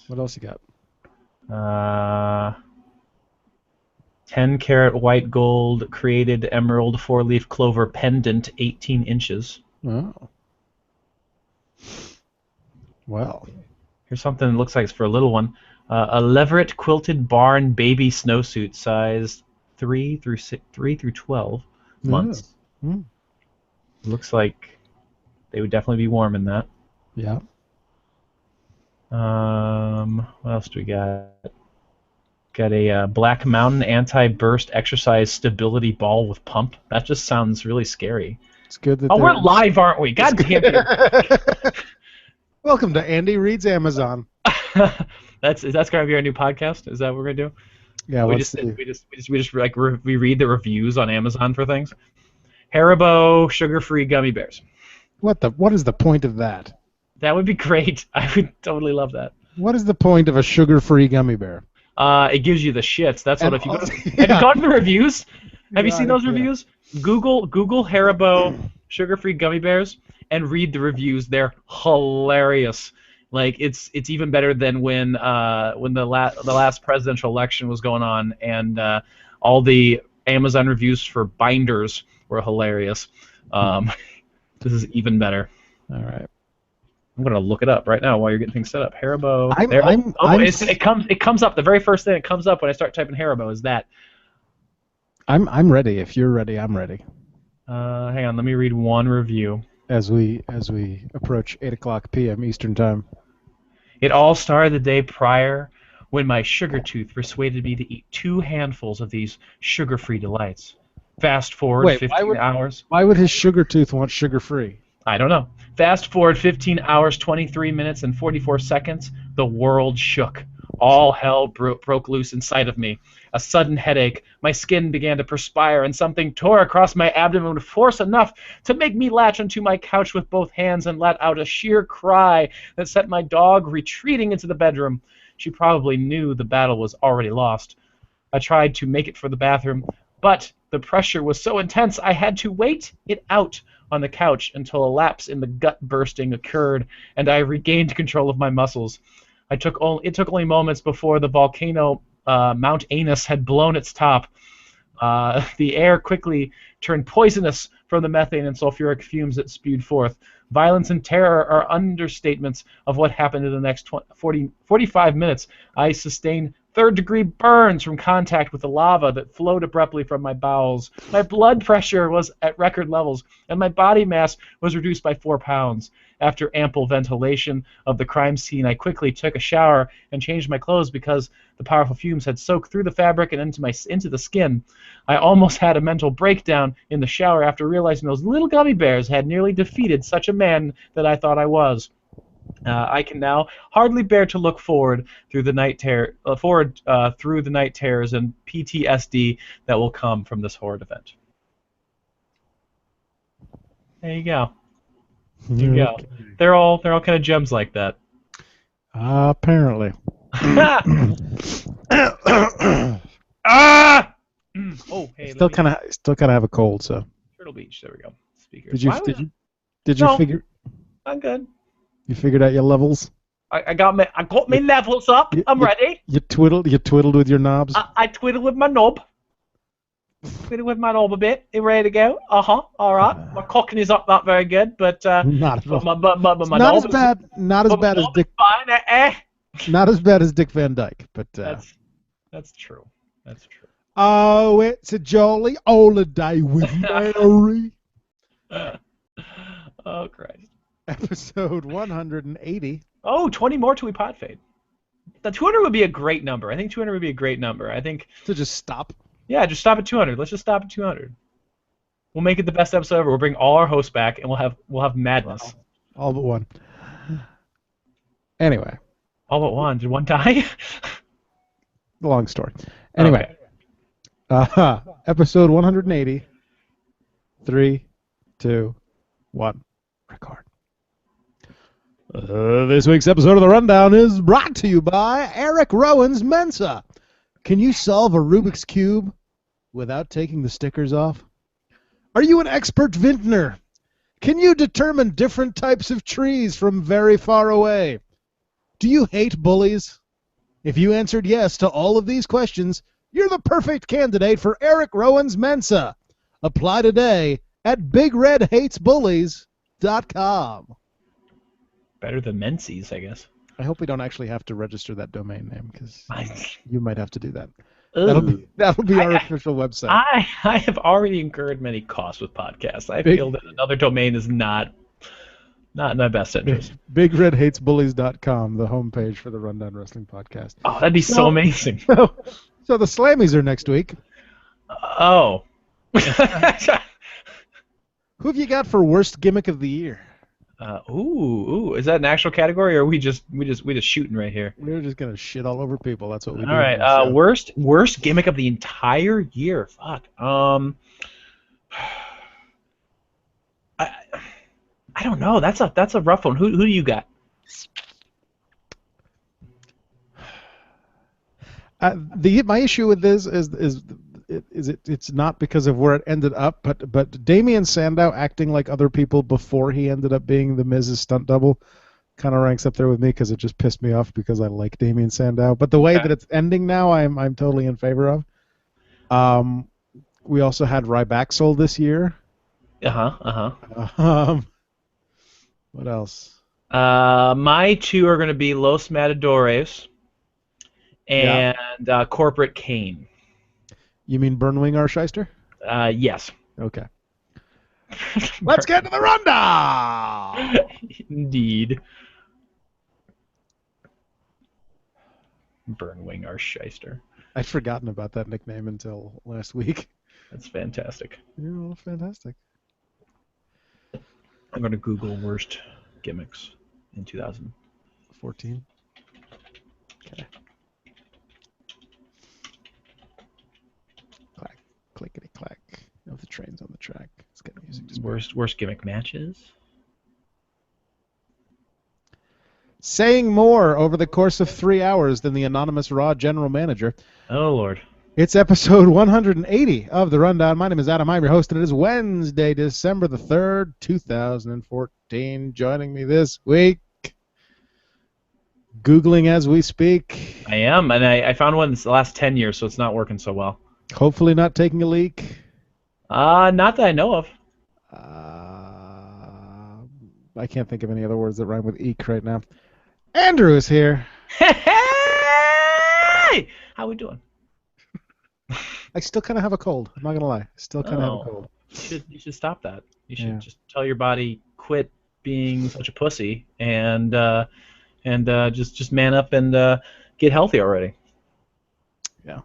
What else you got? 10-carat white gold created emerald 4-leaf clover pendant, 18 inches. Oh. Well. Here's something that looks like it's for a little one. A Leverett quilted barn baby snowsuit, size 3 through 12 months. Mm. Looks like they would definitely be warm in that. Yeah. What else do we got? Got a Black Mountain anti-burst exercise stability ball with pump. That just sounds really scary. It's good that we're live, aren't we? God damn it. Welcome to Andy Reads Amazon. That's gonna be our new podcast. Is that what we're gonna do? Yeah, we just like we read the reviews on Amazon for things. Haribo sugar-free gummy bears. What is the point of that? That would be great. I would totally love that. What is the point of a sugar-free gummy bear? It gives you the shits. That's what if you go to, have you gone to the reviews? Have you seen those reviews? Google Haribo sugar-free gummy bears and read the reviews. They're hilarious. Like it's even better than when the last presidential election was going on and all the Amazon reviews for binders were hilarious. This is even better. All right. I'm gonna look it up right now while you're getting things set up. Haribo. It comes up. The very first thing that comes up when I start typing Haribo is that. I'm ready. If you're ready, I'm ready. Hang on. Let me read one review. As we approach 8:00 p.m. Eastern Time. It all started the day prior when my sugar tooth persuaded me to eat 2 handfuls of these sugar-free delights. Fast forward 15 hours. Why would his sugar tooth want sugar-free? I don't know. Fast forward 15 hours, 23 minutes, and 44 seconds, the world shook. All hell broke loose inside of me. A sudden headache, my skin began to perspire, and something tore across my abdomen with force enough to make me latch onto my couch with both hands and let out a sheer cry that sent my dog retreating into the bedroom. She probably knew the battle was already lost. I tried to make it for the bathroom, but the pressure was so intense I had to wait it out on the couch until a lapse in the gut bursting occurred and I regained control of my muscles. It took only moments before the volcano Mount Anus had blown its top. The air quickly turned poisonous from the methane and sulfuric fumes it spewed forth. Violence and terror are understatements of what happened in the next 45 minutes. I sustained third-degree burns from contact with the lava that flowed abruptly from my bowels. My blood pressure was at record levels, and my body mass was reduced by 4 pounds. After ample ventilation of the crime scene, I quickly took a shower and changed my clothes because the powerful fumes had soaked through the fabric and into the skin. I almost had a mental breakdown in the shower after realizing those little gummy bears had nearly defeated such a man that I thought I was. I can now hardly bear to look forward through the night terrors and PTSD that will come from this horrid event. There you go. There you go. They're all kind of gems like that. Apparently. Oh, hey. Still kind of have a cold, so. Turtle Beach. There we go. Speaker. Did you figure? I'm good. You figured out your levels? I got my levels up. I'm ready. You twiddled with your knobs? I twiddled with my knob. Twiddled with my knob a bit. You ready to go? All right. My cocking is up not very good, but not at all. My not as bad. Not as bad as Dick. Fine, Not as bad as Dick Van Dyke, but that's true. That's true. Oh, it's a jolly holiday with Mary. Oh Christ. Episode 180. Oh, 20 more till we pot fade. The 200 would be a great number. I think 200 would be a great number. I think. To just stop? Yeah, just stop at 200. Let's just stop at 200. We'll make it the best episode ever. We'll bring all our hosts back, and we'll have madness. Wow. All but one. Anyway. All but one. Did one die? Long story. Anyway. Okay. Episode 180. 3, 2, 1. Record. This week's episode of The Rundown is brought to you by Eric Rowan's Mensa. Can you solve a Rubik's Cube without taking the stickers off? Are you an expert vintner? Can you determine different types of trees from very far away? Do you hate bullies? If you answered yes to all of these questions, you're the perfect candidate for Eric Rowan's Mensa. Apply today at BigRedHatesBullies.com. Better than Menzies, I guess. I hope we don't actually have to register that domain name, because you might have to do that. Ooh. That'll be our official website. I have already incurred many costs with podcasts. I feel that another domain is not in my best interest. BigRedHatesBullies.com, the homepage for the Rundown Wrestling Podcast. Oh, that'd be so amazing. So the Slammies are next week. Oh. Who have you got for worst gimmick of the year? Ooh, is that an actual category, or are we just shooting right here? We're just gonna shit all over people. That's what we do. All right. Worst gimmick of the entire year. Fuck. I don't know. That's a rough one. Who do you got? My issue with this is it's not because of where it ended up, but Damian Sandow acting like other people before he ended up being the Miz's stunt double kind of ranks up there with me, because it just pissed me off because I like Damian Sandow. But the way that it's ending now, I'm totally in favor of. We also had Ryback this year. What else? My two are going to be Los Matadores and Corporate Kane. You mean Burnwing or Shyster? Yes. Okay. Let's get to the rundown! Indeed. Burnwing or Shyster. I'd forgotten about that nickname until last week. That's fantastic. Yeah, fantastic. I'm going to Google worst gimmicks in 2014. Okay. Clack, clickety clack. Of the trains on the track. Let's get music. Worst gimmick matches. Saying more over the course of 3 hours than the anonymous Raw general manager. Oh Lord. It's episode 180 of The Rundown. My name is Adam. I'm your host, and it is Wednesday, December the 3rd, 2014. Joining me this week, Googling as we speak. I am, and I found one in the last 10 years, so it's not working so well. Hopefully not taking a leak. Not that I know of. I can't think of any other words that rhyme with eek right now. Andrew is here. Hey! How we doing? I still kind of have a cold. I'm not gonna lie. Still kind of have a cold. You should stop that. You should just tell your body quit being such a pussy and just man up and get healthy already. Yeah.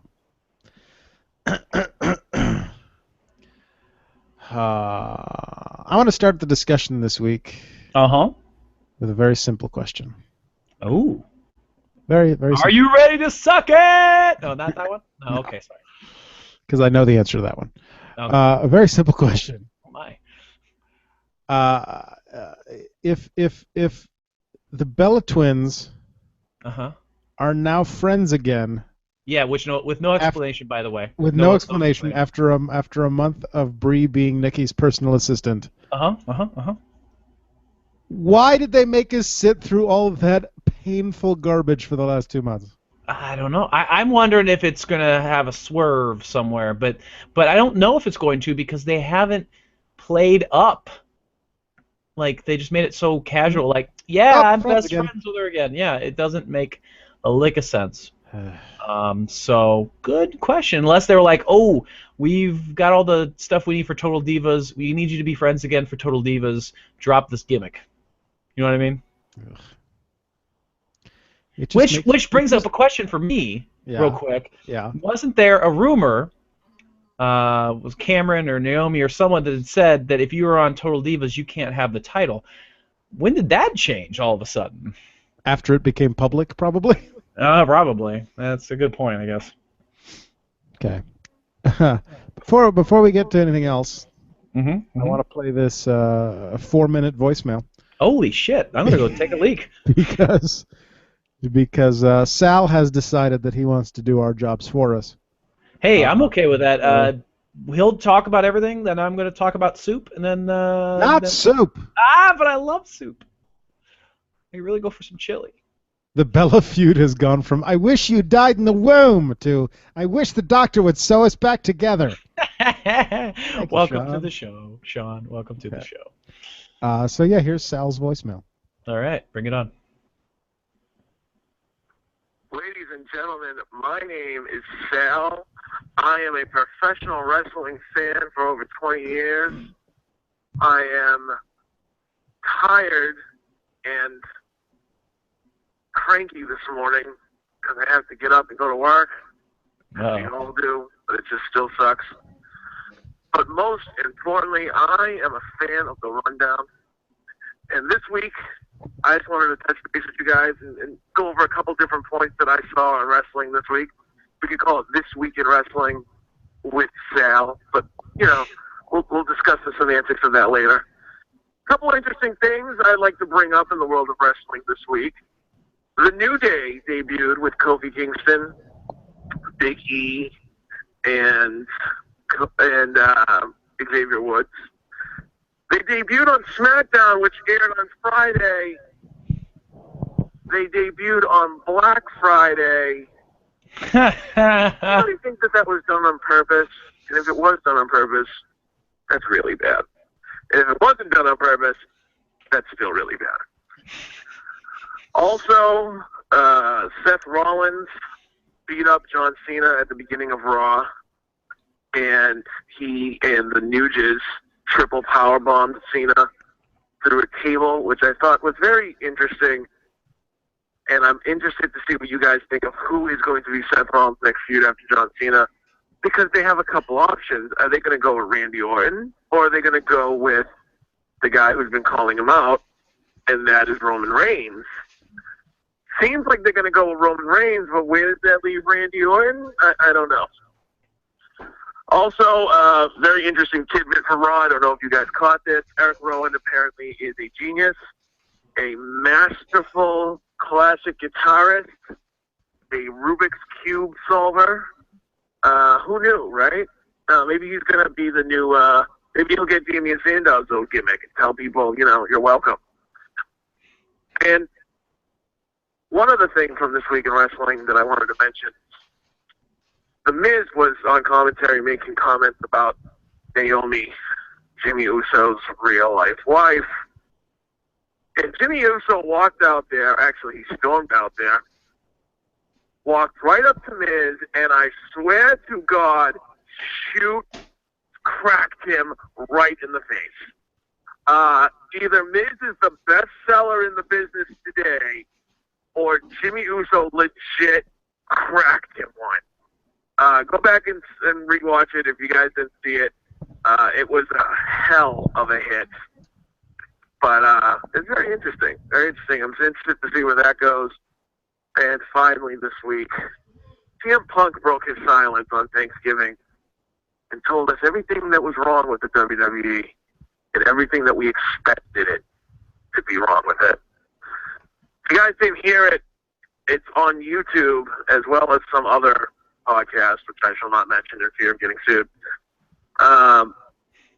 I want to start the discussion this week. With a very simple question. Oh. Very, very simple. Are you ready to suck it? No, not that one? No, okay, sorry. Because I know the answer to that one. Okay. A very simple question. Oh my. If the Bella twins are now friends again. Yeah, with no explanation, by the way. With no explanation after a month of Bree being Nikki's personal assistant. Why did they make us sit through all of that painful garbage for the last 2 months? I don't know. I'm wondering if it's going to have a swerve somewhere, but I don't know if it's going to, because they haven't played up. Like, they just made it so casual. Like, I'm best friends with her again. Yeah, it doesn't make a lick of sense. So, good question. Unless they were like, oh, we've got all the stuff we need for Total Divas. We need you to be friends again for Total Divas. Drop this gimmick. You know what I mean? Which brings up a question for me, real quick. Yeah. Wasn't there a rumor, was Cameron or Naomi or someone that had said that if you were on Total Divas, you can't have the title? When did that change all of a sudden? After it became public, probably? Probably. That's a good point, I guess. Okay. Before we get to anything else, I want to play this 4-minute voicemail. Holy shit! I'm gonna go take a leak. because Sal has decided that he wants to do our jobs for us. Hey, I'm okay with that. He'll talk about everything, then I'm gonna talk about soup, and then soup. But I love soup. I really go for some chili. The Bella feud has gone from "I wish you died in the womb" to "I wish the doctor would sew us back together." Thank you, Welcome to Sean. the show, Sean. Welcome to the Okay. show. So yeah, here's Sal's voicemail. All right, bring it on. Ladies and gentlemen, my name is Sal. I am a professional wrestling fan for over 20 years. I am tired and cranky this morning because I have to get up and go to work. We all do, but it just still sucks. But most importantly, I am a fan of the Rundown. And this week, I just wanted to touch base with you guys and go over a couple different points that I saw in wrestling this week. We could call it This Week in Wrestling with Sal, but, you know, we'll discuss the semantics of that later. A couple interesting things I'd like to bring up in the world of wrestling this week. The New Day debuted with Kofi Kingston, Big E, and Xavier Woods. They debuted on SmackDown, which aired on Friday. They debuted on Black Friday. I really think that was done on purpose. And if it was done on purpose, that's really bad. And if it wasn't done on purpose, that's still really bad. Also, Seth Rollins beat up John Cena at the beginning of Raw. And he and the Nuges triple powerbombed Cena through a table, which I thought was very interesting. And I'm interested to see what you guys think of who is going to be Seth Rollins' next feud after John Cena, because they have a couple options. Are they going to go with Randy Orton, or are they going to go with the guy who's been calling him out, and that is Roman Reigns? Seems like they're going to go with Roman Reigns, but where does that leave Randy Orton? I don't know. Also, very interesting tidbit for Raw. I don't know if you guys caught this. Eric Rowan apparently is a genius, a masterful classic guitarist, a Rubik's Cube solver. Who knew, right? Maybe he's going to be the new, maybe he'll get Damian Sandow's old gimmick and tell people, you know, you're welcome. And one other thing from this week in wrestling that I wanted to mention, The Miz was on commentary making comments about Naomi, Jimmy Uso's real-life wife. And Jimmy Uso walked out there, actually he stormed out there, walked right up to Miz, and I swear to God, cracked him right in the face. Either Miz is the best seller in the business today, or Jimmy Uso legit cracked him one. Go back and rewatch it if you guys didn't see it. It was a hell of a hit. But it's very interesting. Very interesting. I'm interested to see where that goes. And finally this week, CM Punk broke his silence on Thanksgiving and told us everything that was wrong with the WWE and everything that we expected it to be wrong with it. If you guys didn't hear it, it's on YouTube as well as some other podcasts, which I shall not mention in fear of getting sued.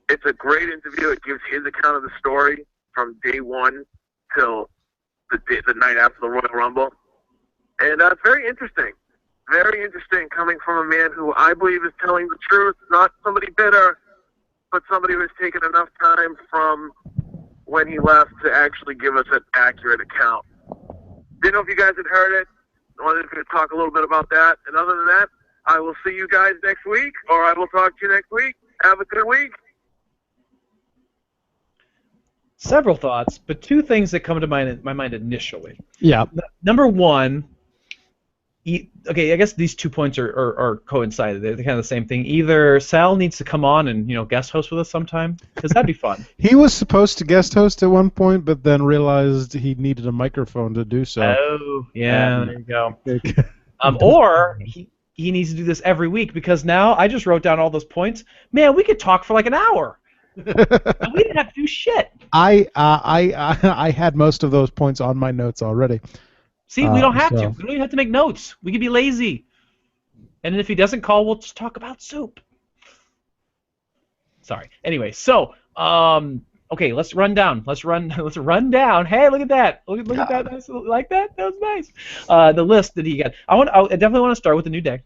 It's a great interview. It gives his account of the story from day one till the night after the Royal Rumble. And it's very interesting. Very interesting coming from a man who I believe is telling the truth, not somebody bitter, but somebody who has taken enough time from when he left to actually give us an accurate account. Didn't know if you guys had heard it. I wanted to talk a little bit about that. And other than that, I will see you guys next week, or I will talk to you next week. Have a good week. Several thoughts, but two things that come to my mind initially. Yeah. Number one, okay, I guess these 2 points are coincided. They're kind of the same thing. Either Sal needs to come on and guest host with us sometime, because that'd be fun. He was supposed to guest host at one point, but then realized he needed a microphone to do so. Oh, yeah, there you go. Or he needs to do this every week, because now I just wrote down all those points. Man, we could talk for like an hour. And we didn't have to do shit. I had most of those points on my notes already. See, we don't have to. We don't even have to make notes. We can be lazy. And if he doesn't call, we'll just talk about soup. Sorry. Anyway, so, Okay, let's run down. Let's run down. Hey, look at that. Look at that. Like that? That was nice. The list that he got. I definitely want to start with the New Day.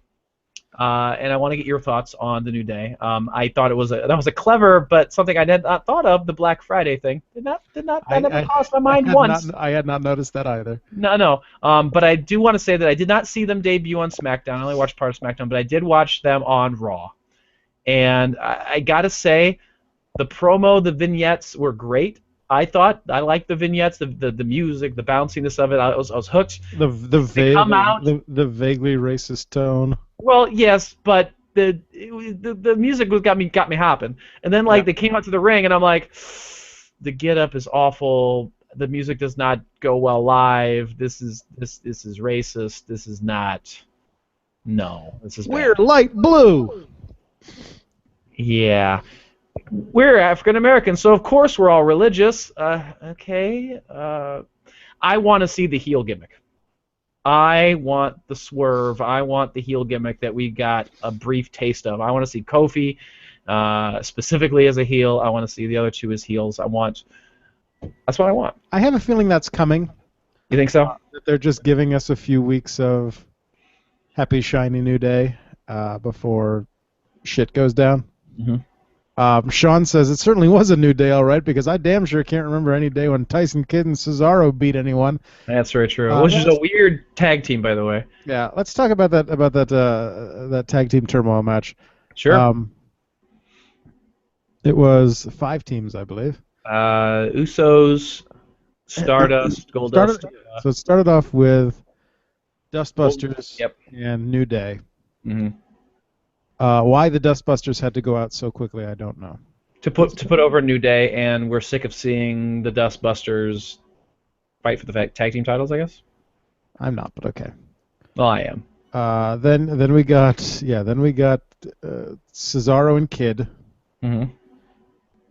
And I want to get your thoughts on the New Day. I thought that was a clever, but something I had not thought of, the Black Friday thing. That never crossed my mind once. I had not noticed that either. No. But I do want to say that I did not see them debut on SmackDown. I only watched part of SmackDown, but I did watch them on Raw. And I gotta say, the promo, the vignettes were great. I liked the vignettes, the music, the bounciness of it. I was hooked. The vaguely racist tone. Well, yes, but the music got me hopping. And then they came out to the ring, and I'm like, the get up is awful. The music does not go well live. This is racist. This is not. No, this is bad. We're light blue. Yeah. We're African Americans, so of course we're all religious. Okay. I want to see the heel gimmick. I want the swerve. I want the heel gimmick that we got a brief taste of. I want to see Kofi specifically as a heel. I want to see the other two as heels. That's what I want. I have a feeling that's coming. You think so? That they're just giving us a few weeks of happy, shiny New Day before shit goes down. Mm-hmm. Sean says it certainly was a New Day, all right, because I damn sure can't remember any day when Tyson Kidd and Cesaro beat anyone. That's very true. Which is a weird tag team, by the way. Yeah, let's talk about that tag team turmoil match. Sure. It was 5 teams, I believe. Usos, Stardust, Goldust. So it started off with Dustbusters and New Day. Mm-hmm. Why the Dustbusters had to go out so quickly, I don't know. To put over a New Day, and we're sick of seeing the Dustbusters fight for the tag team titles, I guess. I'm not, but okay. Well, I am. Then we got Cesaro and Kidd. Mm-hmm.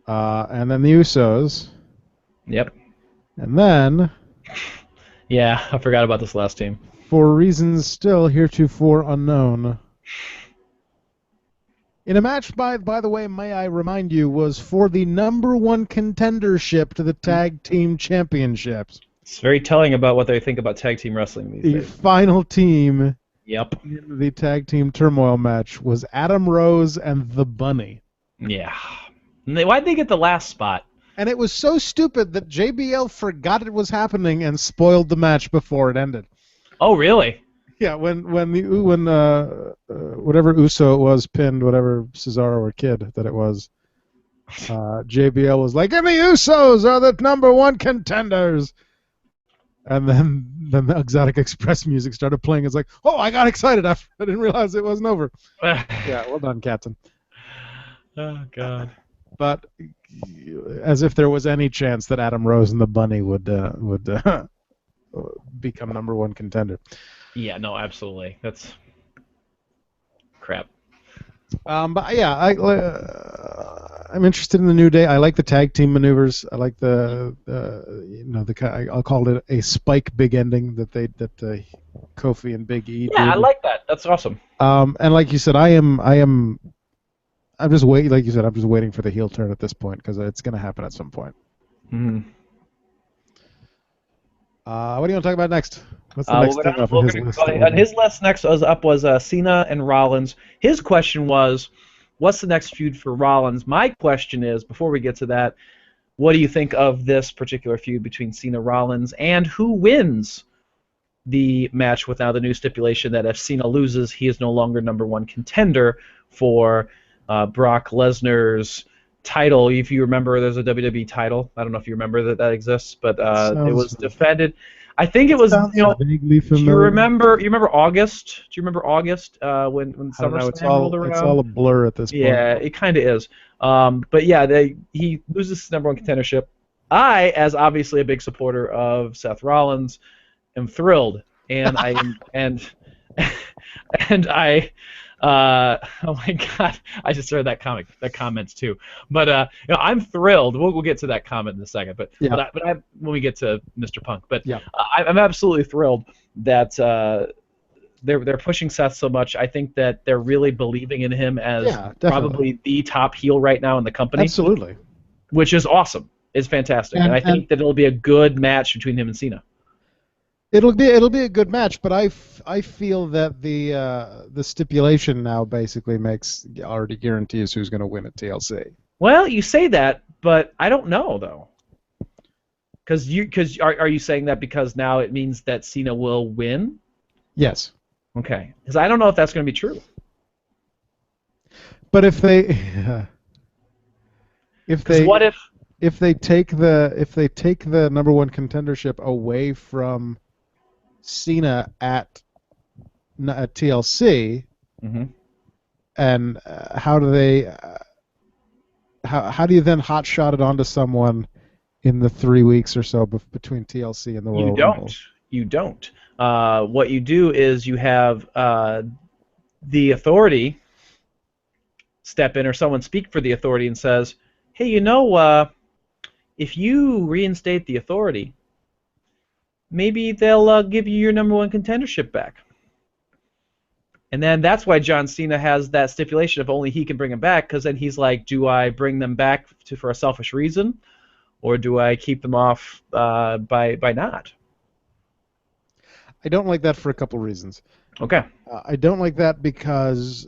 And then the Usos. Yep. And then. Yeah, I forgot about this last team. For reasons still heretofore unknown. In a match, by the way, may I remind you, was for the #1 contendership to the Tag Team Championships. It's very telling about what they think about tag team wrestling these days. The final team in the Tag Team Turmoil match was Adam Rose and the Bunny. Yeah. Why'd they get the last spot? And it was so stupid that JBL forgot it was happening and spoiled the match before it ended. Oh, really? Yeah, when whatever Uso it was pinned, whatever Cesaro or Kidd that it was, JBL was like, "And the Usos are the #1 contenders." And then the Exotic Express music started playing. It's like, oh, I got excited. I didn't realize it wasn't over. Yeah, well done, Captain. Oh God. But as if there was any chance that Adam Rose and the Bunny would become #1 contender. Yeah, no, absolutely. That's crap. But yeah, I'm interested in the New Day. I like the tag team maneuvers. I like I'll call it a spike big ending that Kofi and Big E. Yeah, did. I like that. That's awesome. And like you said, I'm just waiting. Like you said, I'm just waiting for the heel turn at this point because it's going to happen at some point. Mm-hmm. What do you want to talk about next? What's the next thing on his list? On his list next was Cena and Rollins. His question was, what's the next feud for Rollins? My question is, before we get to that, what do you think of this particular feud between Cena and Rollins, and who wins the match with now the new stipulation that if Cena loses, he is no longer #1 contender for Brock Lesnar's title? If you remember, there's a WWE title. I don't know if you remember that exists, but it was defended. I think it was, vaguely familiar. Do you remember August? Do you remember August when SummerSlam rolled around? It's all a blur at this point. Yeah, it kind of is. But yeah, he loses his #1 contendership. I, as obviously a big supporter of Seth Rollins, am thrilled, and oh my God! I just heard that comments too. But I'm thrilled. We'll get to that comment in a second. But when we get to Mr. Punk. But yeah. I'm absolutely thrilled that they're pushing Seth so much. I think that they're really believing in him as probably the top heel right now in the company. Absolutely. Which is awesome. is fantastic, and I think that it'll be a good match between him and Cena. It'll be a good match, but I feel that the stipulation now basically already guarantees who's going to win at TLC. Well, you say that, but I don't know though. Are you saying that because now it means that Cena will win? Yes. Okay. Because I don't know if that's going to be true. But if they take the number one contendership away from Cena at TLC, and how do you then hotshot it onto someone in the 3 weeks or so between TLC and the Royal Rumble? You don't. What you do is you have the Authority step in, or someone speak for the Authority and says, hey, if you reinstate the Authority, maybe they'll give you your number one contendership back. And then that's why John Cena has that stipulation of only he can bring him back, because then he's like, do I bring them back for a selfish reason, or do I keep them off by not? I don't like that for a couple reasons. Okay. I don't like that because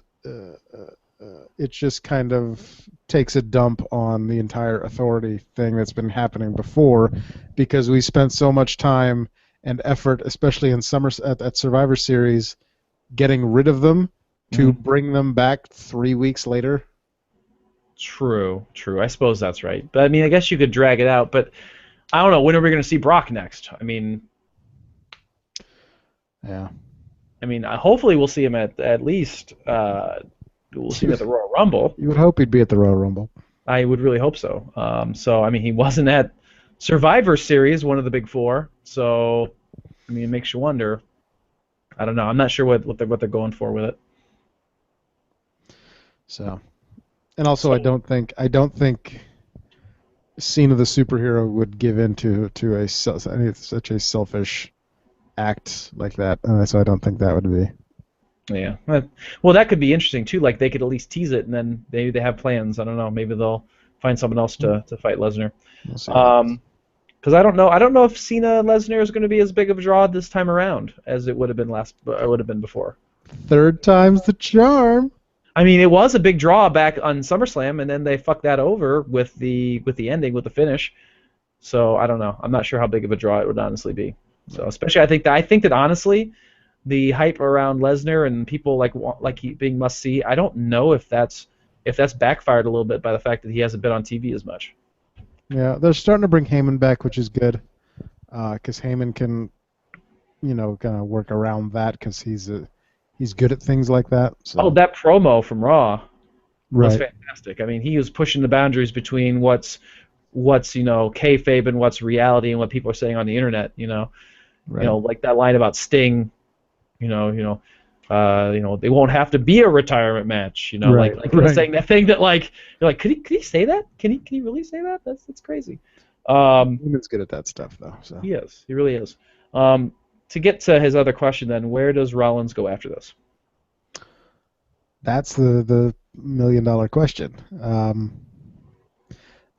it just kind of takes a dump on the entire Authority thing that's been happening before, because we spent so much time and effort, especially in at Survivor Series, getting rid of them to bring them back 3 weeks later. True. I suppose that's right. But I mean, I guess you could drag it out. But I don't know. When are we going to see Brock next? I mean, yeah. I mean, hopefully we'll see him at least. We'll see him at the Royal Rumble. You would hope he'd be at the Royal Rumble. I would really hope so. So I mean, he wasn't at Survivor Series, one of the big four. So I mean, it makes you wonder. I don't know. I'm not sure what they're going for with it. So, and also I don't think Cena the superhero would give in to such a selfish act like that. So I don't think that would be. Yeah. Well, that could be interesting too. Like they could at least tease it, and then maybe they have plans. I don't know. Maybe they'll find someone else to fight Lesnar. We'll see. Because I don't know if Cena Lesnar is going to be as big of a draw this time around as it would have been before. Third time's the charm. I mean, it was a big draw back on SummerSlam, and then they fucked that over with the ending, with the finish. So I don't know. I'm not sure how big of a draw it would honestly be. So especially, I think that honestly, the hype around Lesnar and people like he being must see, I don't know if that's backfired a little bit by the fact that he hasn't been on TV as much. Yeah, they're starting to bring Heyman back, which is good, because Heyman can, kind of work around that because he's good at things like that. So. Oh, that promo from Raw was right. fantastic. I mean, he was pushing the boundaries between what's kayfabe and what's reality and what people are saying on the internet. Right. Like that line about Sting. They won't have to be a retirement match. Right. Like saying that thing that you're like, could he say that? Can he really say that? That's crazy. Heyman's good at that stuff though. So. He is. He really is. To get to his other question, then, where does Rollins go after this? That's the $1 million question.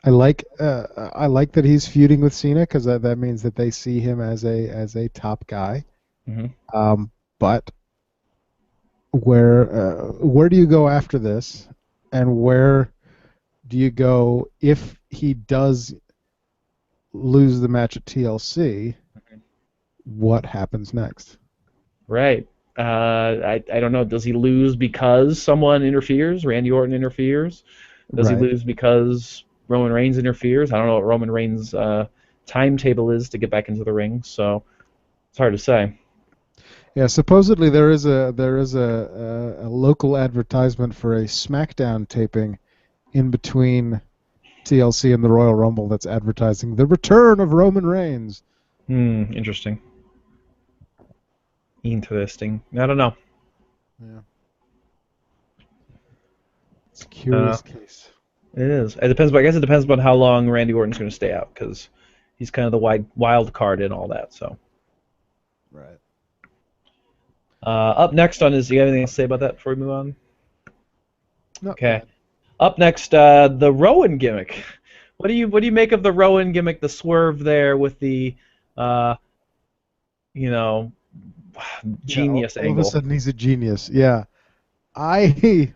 I like that he's feuding with Cena because that means that they see him as a top guy. Mm-hmm. But where do you go after this, and where do you go if he does lose the match at TLC? What happens next? Right. I don't know. Does he lose because someone interferes? Randy Orton interferes? Does he lose because Roman Reigns interferes? I don't know what Roman Reigns' timetable is to get back into the ring, so it's hard to say. Yeah, supposedly there is a local advertisement for a SmackDown taping in between TLC and the Royal Rumble that's advertising the return of Roman Reigns. Interesting. I don't know. Yeah. It's a curious case. It is. I guess it depends on how long Randy Orton's going to stay out, because he's kind of the wild card in all that. So. Right. Up next on is, do you have anything to say about that before we move on? No, okay. Up next, the Rowan gimmick. What do you make of the Rowan gimmick, the swerve there with the, you know, genius all of a angle? sudden he's a genius. Yeah, I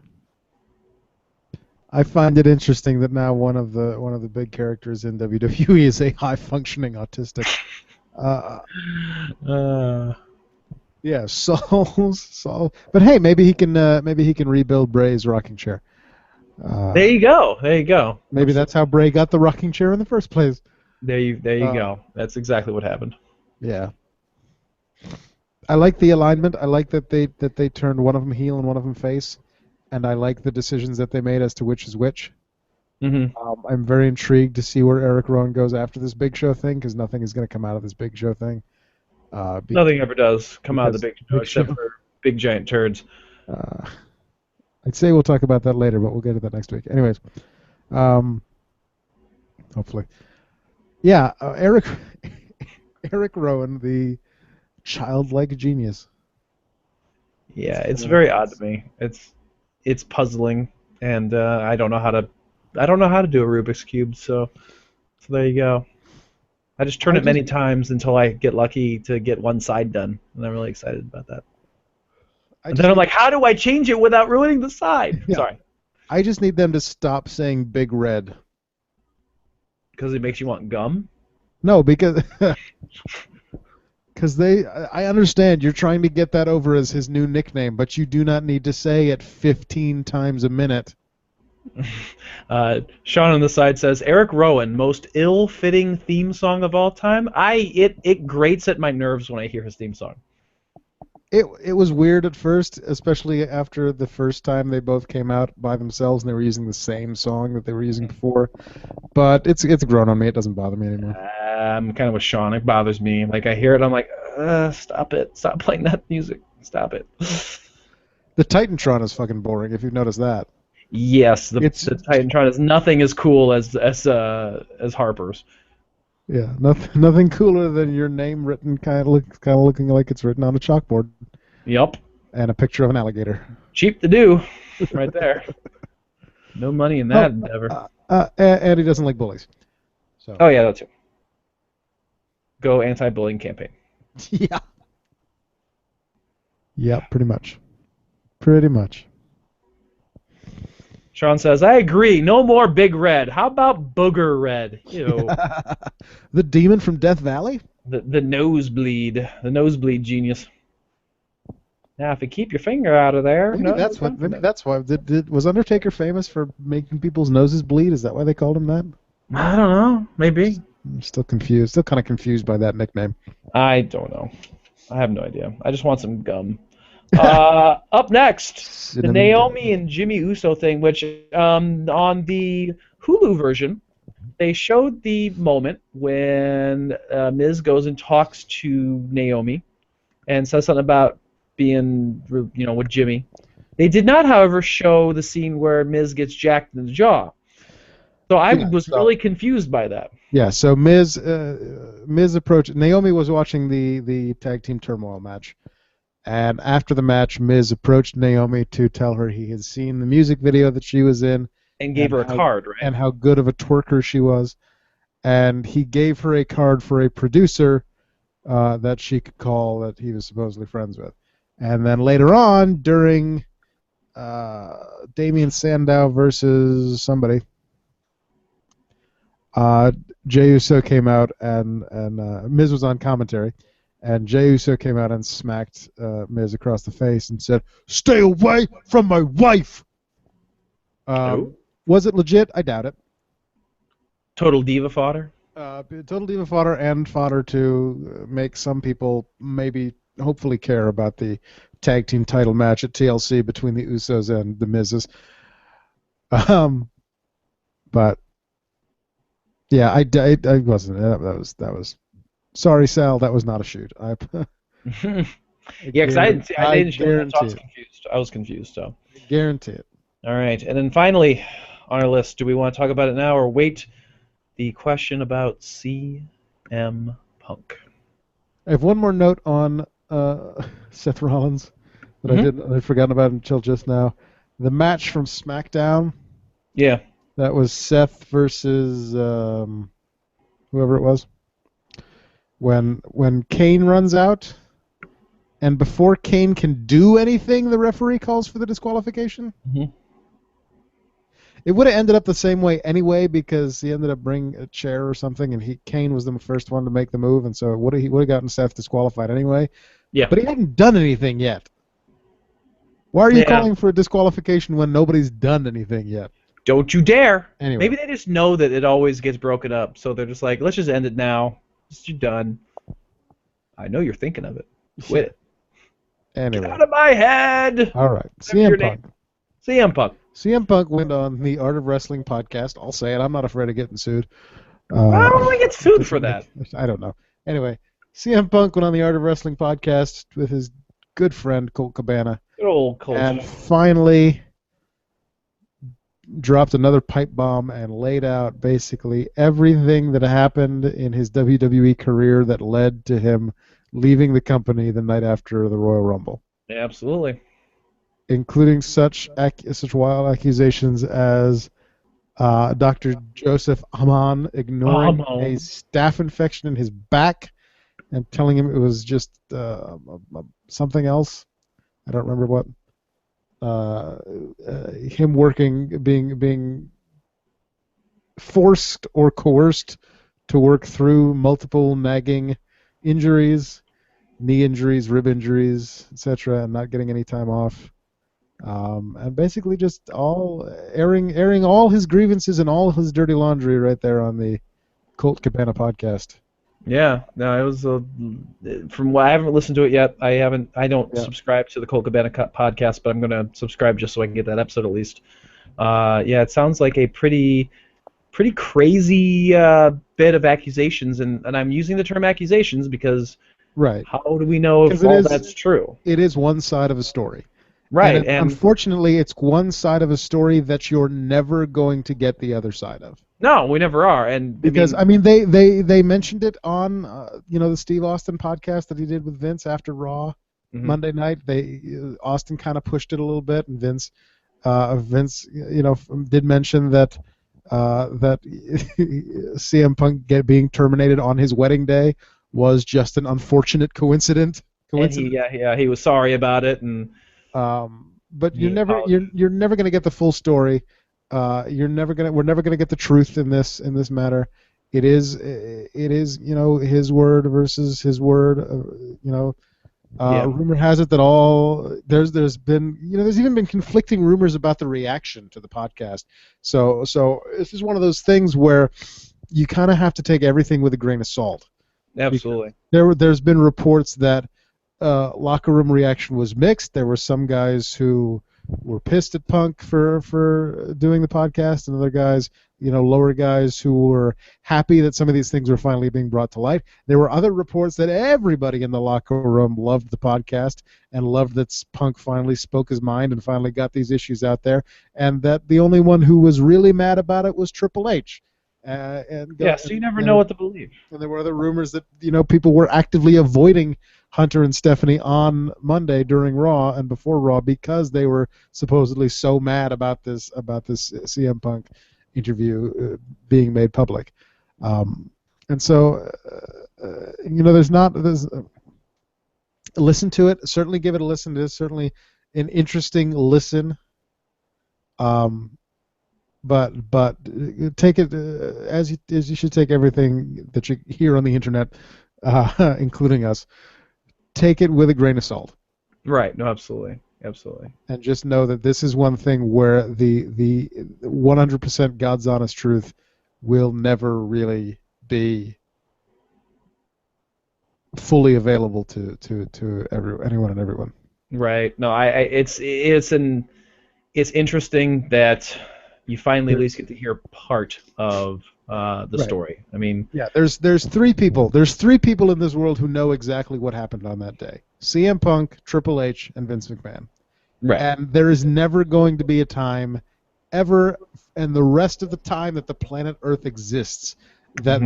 I find it interesting that now one of the big characters in WWE is a high functioning autistic. Uh, Uh, yeah, Saul. But hey, maybe he can rebuild Bray's rocking chair. there you go. There you go. Maybe that's how Bray got the rocking chair in the first place. There you Uh, go. That's exactly what happened. Yeah. I like the alignment. I like that they turned one of them heel and one of them face, and I like the decisions that they made as to which is which. Hmm. I'm very intrigued to see where Eric Rowan goes after this Big Show thing, because nothing is going to come out of this Big Show thing. Nothing ever does come out of the because Big Show except for big giant turds. uh, I'd say we'll talk about that later, but we'll get to that next week. Anyways, um, hopefully, yeah. Eric Rowan, the childlike genius. Yeah, it's very odd to me. It's puzzling, and I don't know how to do a Rubik's cube. So there you go. I just turn it many times until I get lucky to get one side done, and I'm really excited about that. And then I'm like, how do I change it without ruining the side? Yeah. Sorry, I just need them to stop saying Big Red. because it makes you want gum. No, because I understand you're trying to get that over as his new nickname, but you do not need to say it 15 times a minute. Sean on the side says Eric Rowan, most ill-fitting theme song of all time. It grates at my nerves when I hear his theme song. It was weird at first, especially after the first time they both came out by themselves and they were using the same song that they were using before. But it's grown on me. It doesn't bother me anymore. I'm kind of with Sean. It bothers me. Like I hear it, I'm like, stop it. Stop playing that music. Stop it. The Titantron is fucking boring, if you've noticed that. Yes, the Titantron is nothing as cool as Harper's. Yeah, nothing cooler than your name written kind of looking like it's written on a chalkboard. Yep. And a picture of an alligator. Cheap to do, right there. No money in that endeavor. And he doesn't like bullies. So. Oh yeah, that too. Go anti-bullying campaign. Yeah. Yeah, pretty much. Pretty much. Sean says, I agree. No more Big Red. How about Booger Red? Ew. The demon from Death Valley? The nosebleed. The nosebleed genius. Now, if you keep your finger out of there... Maybe that's why. Was Undertaker famous for making people's noses bleed? Is that why they called him that? I don't know. Maybe. I'm still confused. Still kind of confused by that nickname. I don't know. I have no idea. I just want some gum. Up next, the Naomi and Jimmy Uso thing, which on the Hulu version, they showed the moment when Miz goes and talks to Naomi and says something about being, with Jimmy. They did not, however, show the scene where Miz gets jacked in the jaw. So I was really confused by that. Yeah, so Miz approached. Naomi was watching the tag team turmoil match. And after the match, Miz approached Naomi to tell her he had seen the music video that she was in. And gave her a card, right? And how good of a twerker she was. And he gave her a card for a producer that she could call that he was supposedly friends with. And then later on, during Damian Sandow versus somebody, Jey Uso came out and Miz was on commentary. And Jey Uso came out and smacked Miz across the face and said, "Stay away from my wife!" Was it legit? I doubt it. Total diva fodder? Total diva fodder and fodder to make some people hopefully care about the tag team title match at TLC between the Usos and the Miz's. But yeah, I wasn't. That was. Sorry, Sal, that was not a shoot. Yeah, because I didn't show that, so I was confused. I was confused, so. I guarantee it. All right, and then finally on our list, do we want to talk about it now or wait? The question about CM Punk. I have one more note on Seth Rollins that I'd forgotten about until just now. The match from SmackDown. Yeah. That was Seth versus whoever it was. When Kane runs out, and before Kane can do anything, the referee calls for the disqualification. Mm-hmm. It would have ended up the same way anyway because he ended up bringing a chair or something, and Kane was the first one to make the move, and so he would have gotten Seth disqualified anyway. Yeah. But he hadn't done anything yet. Why are you Yeah. calling for a disqualification when nobody's done anything yet? Don't you dare. Anyway. Maybe they just know that it always gets broken up, so they're just like, let's just end it now. You're done. I know you're thinking of it. Quit it. Anyway. Get out of my head. All right. Your CM Punk. CM Punk. CM Punk went on the Art of Wrestling podcast. I'll say it. I'm not afraid of getting sued. Why don't we get sued for that? I don't know. Anyway, CM Punk went on the Art of Wrestling podcast with his good friend Colt Cabana. Good old Colt. And finally dropped another pipe bomb and laid out basically everything that happened in his WWE career that led to him leaving the company the night after the Royal Rumble. Yeah, absolutely. Including such wild accusations as Dr. Joseph Aman ignoring a staph infection in his back and telling him it was just something else. I don't remember what. Him being forced or coerced to work through multiple nagging injuries, knee injuries, rib injuries, etc., and not getting any time off. And basically just all airing all his grievances and all his dirty laundry right there on the Colt Cabana podcast. Yeah, no, it was from what I haven't listened to it yet. I don't subscribe to the Colt Cabana podcast, but I'm gonna subscribe just so I can get that episode at least. Yeah, it sounds like a pretty crazy bit of accusations, and I'm using the term accusations because how do we know if all that's true? It is one side of a story. Right, and unfortunately, it's one side of a story that you're never going to get the other side of. No, we never are, and because they mentioned it on the Steve Austin podcast that he did with Vince after Raw Monday night. Austin kind of pushed it a little bit, and Vince did mention that CM Punk being terminated on his wedding day was just an unfortunate coincidence. And he was sorry about it, and. But you're never gonna get the full story. We're never gonna get the truth in this matter. It is his word versus his word. Rumor has it that there's even been conflicting rumors about the reaction to the podcast. So this is one of those things where you kind of have to take everything with a grain of salt. Absolutely. There's been reports that locker room reaction was mixed. There were some guys who were pissed at Punk for doing the podcast, and other guys, lower guys who were happy that some of these things were finally being brought to light. There were other reports that everybody in the locker room loved the podcast and loved that Punk finally spoke his mind and finally got these issues out there, and that the only one who was really mad about it was Triple H. So you never know what to believe. And there were other rumors that people were actively avoiding Hunter and Stephanie on Monday during Raw and before Raw because they were supposedly so mad about this CM Punk interview being made public. And so listen to it. Certainly give it a listen. It is certainly an interesting listen. But take it as you should take everything that you hear on the internet, including us. Take it with a grain of salt. Right. No, absolutely. And just know that this is one thing where the 100% God's honest truth will never really be fully available to anyone and everyone. Right. No, it's interesting that you finally at least get to hear part of the story. I mean, there's three people. There's three people in this world who know exactly what happened on that day: CM Punk, Triple H, and Vince McMahon. Right. And there is never going to be a time, ever, and the rest of the time that the planet Earth exists, that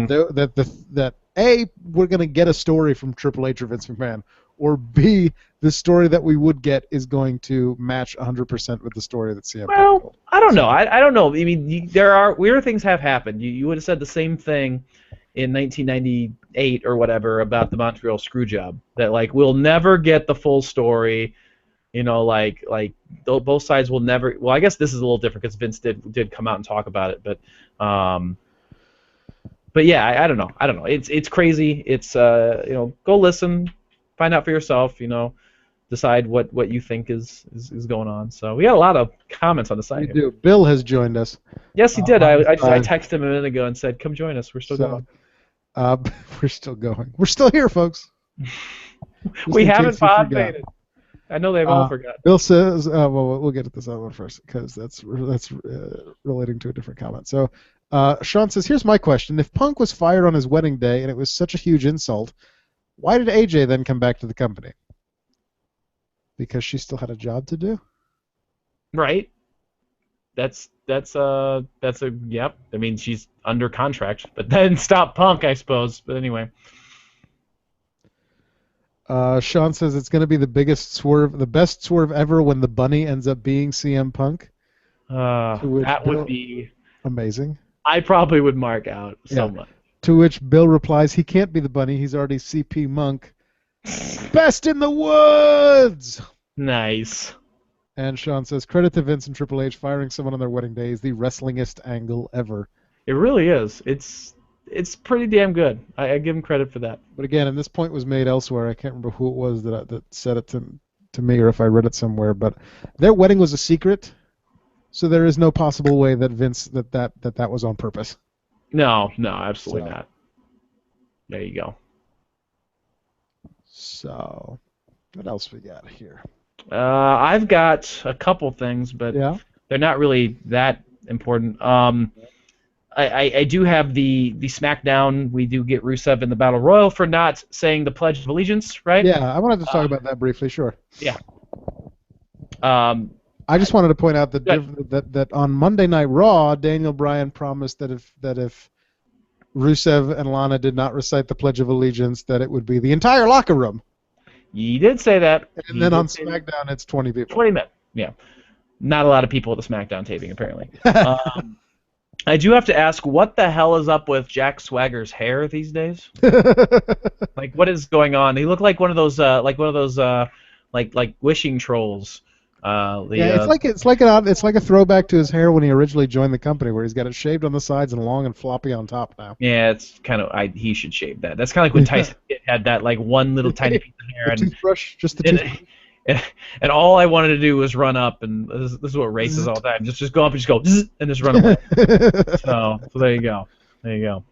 we're going to get a story from Triple H or Vince McMahon, or B, the story that we would get is going to match 100% with the story that CM Punk Well, told. I don't know. I don't know. I mean, there are weird things have happened. You would have said the same thing in 1998 or whatever about the Montreal Screwjob. That like we'll never get the full story. You know, like both sides will never. Well, I guess this is a little different because Vince did come out and talk about it, but yeah, I don't know. I don't know. It's crazy. It's go listen, find out for yourself. Decide what you think is going on. So we got a lot of comments on the site. We do. Bill has joined us. Yes, he did. I texted him a minute ago and said, "Come join us. We're still going." We're still going. We're still here, folks. We haven't pod faded. I know they've all forgotten. Bill says, well, we'll get to this other one first because that's relating to a different comment. So Sean says, here's my question. If Punk was fired on his wedding day and it was such a huge insult, why did AJ then come back to the company? Because she still had a job to do? Right. That's a yep. I mean, she's under contract, but then stop Punk, I suppose. But anyway. Sean says it's going to be the best swerve ever when the bunny ends up being CM Punk. That would be amazing. I probably would mark out so much. To which Bill replies, he can't be the bunny. He's already CP Monk. Best in the woods! Nice. And Sean says, credit to Vince and Triple H firing someone on their wedding day is the wrestlingest angle ever. It really is. It's pretty damn good. I give him credit for that. But again, and this point was made elsewhere. I can't remember who it was that said it to me or if I read it somewhere. But their wedding was a secret, so there is no possible way that Vince that was on purpose. No, absolutely not. There you go. So, what else we got here? I've got a couple things, but they're not really that important. I do have the SmackDown. We do get Rusev in the Battle Royal for not saying the Pledge of Allegiance, right? Yeah, I wanted to talk about that briefly, sure. Yeah. I just wanted to point out that on Monday Night Raw, Daniel Bryan promised that if Rusev and Lana did not recite the Pledge of Allegiance, that it would be the entire locker room. You did say that. And then on SmackDown, it's 20 people. 20 men, yeah. Not a lot of people at the SmackDown taping, apparently. I do have to ask, what the hell is up with Jack Swagger's hair these days? Like, what is going on? He looked like one of those, like wishing trolls. It's like a throwback to his hair when he originally joined the company, where he's got it shaved on the sides and long and floppy on top now. Yeah, it's kind of he should shave that. That's kind of like when Tyson had that like one little tiny piece of hair. Toothbrush, just the toothbrush. And all I wanted to do was run up, and this is what race is all the time. Just go up and just go, and just run away. so there you go. There you go.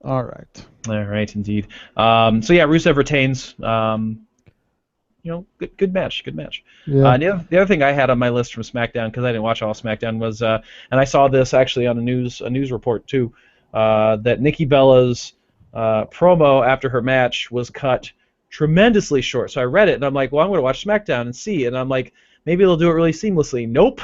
All right. All right, indeed. So yeah, Rusev retains. Good match. Yeah. The other thing I had on my list from SmackDown, because I didn't watch all SmackDown, was, and I saw this actually on a news report too, that Nikki Bella's promo after her match was cut tremendously short. So I read it and I'm like, well, I'm going to watch SmackDown and see. And I'm like, maybe they'll do it really seamlessly. Nope,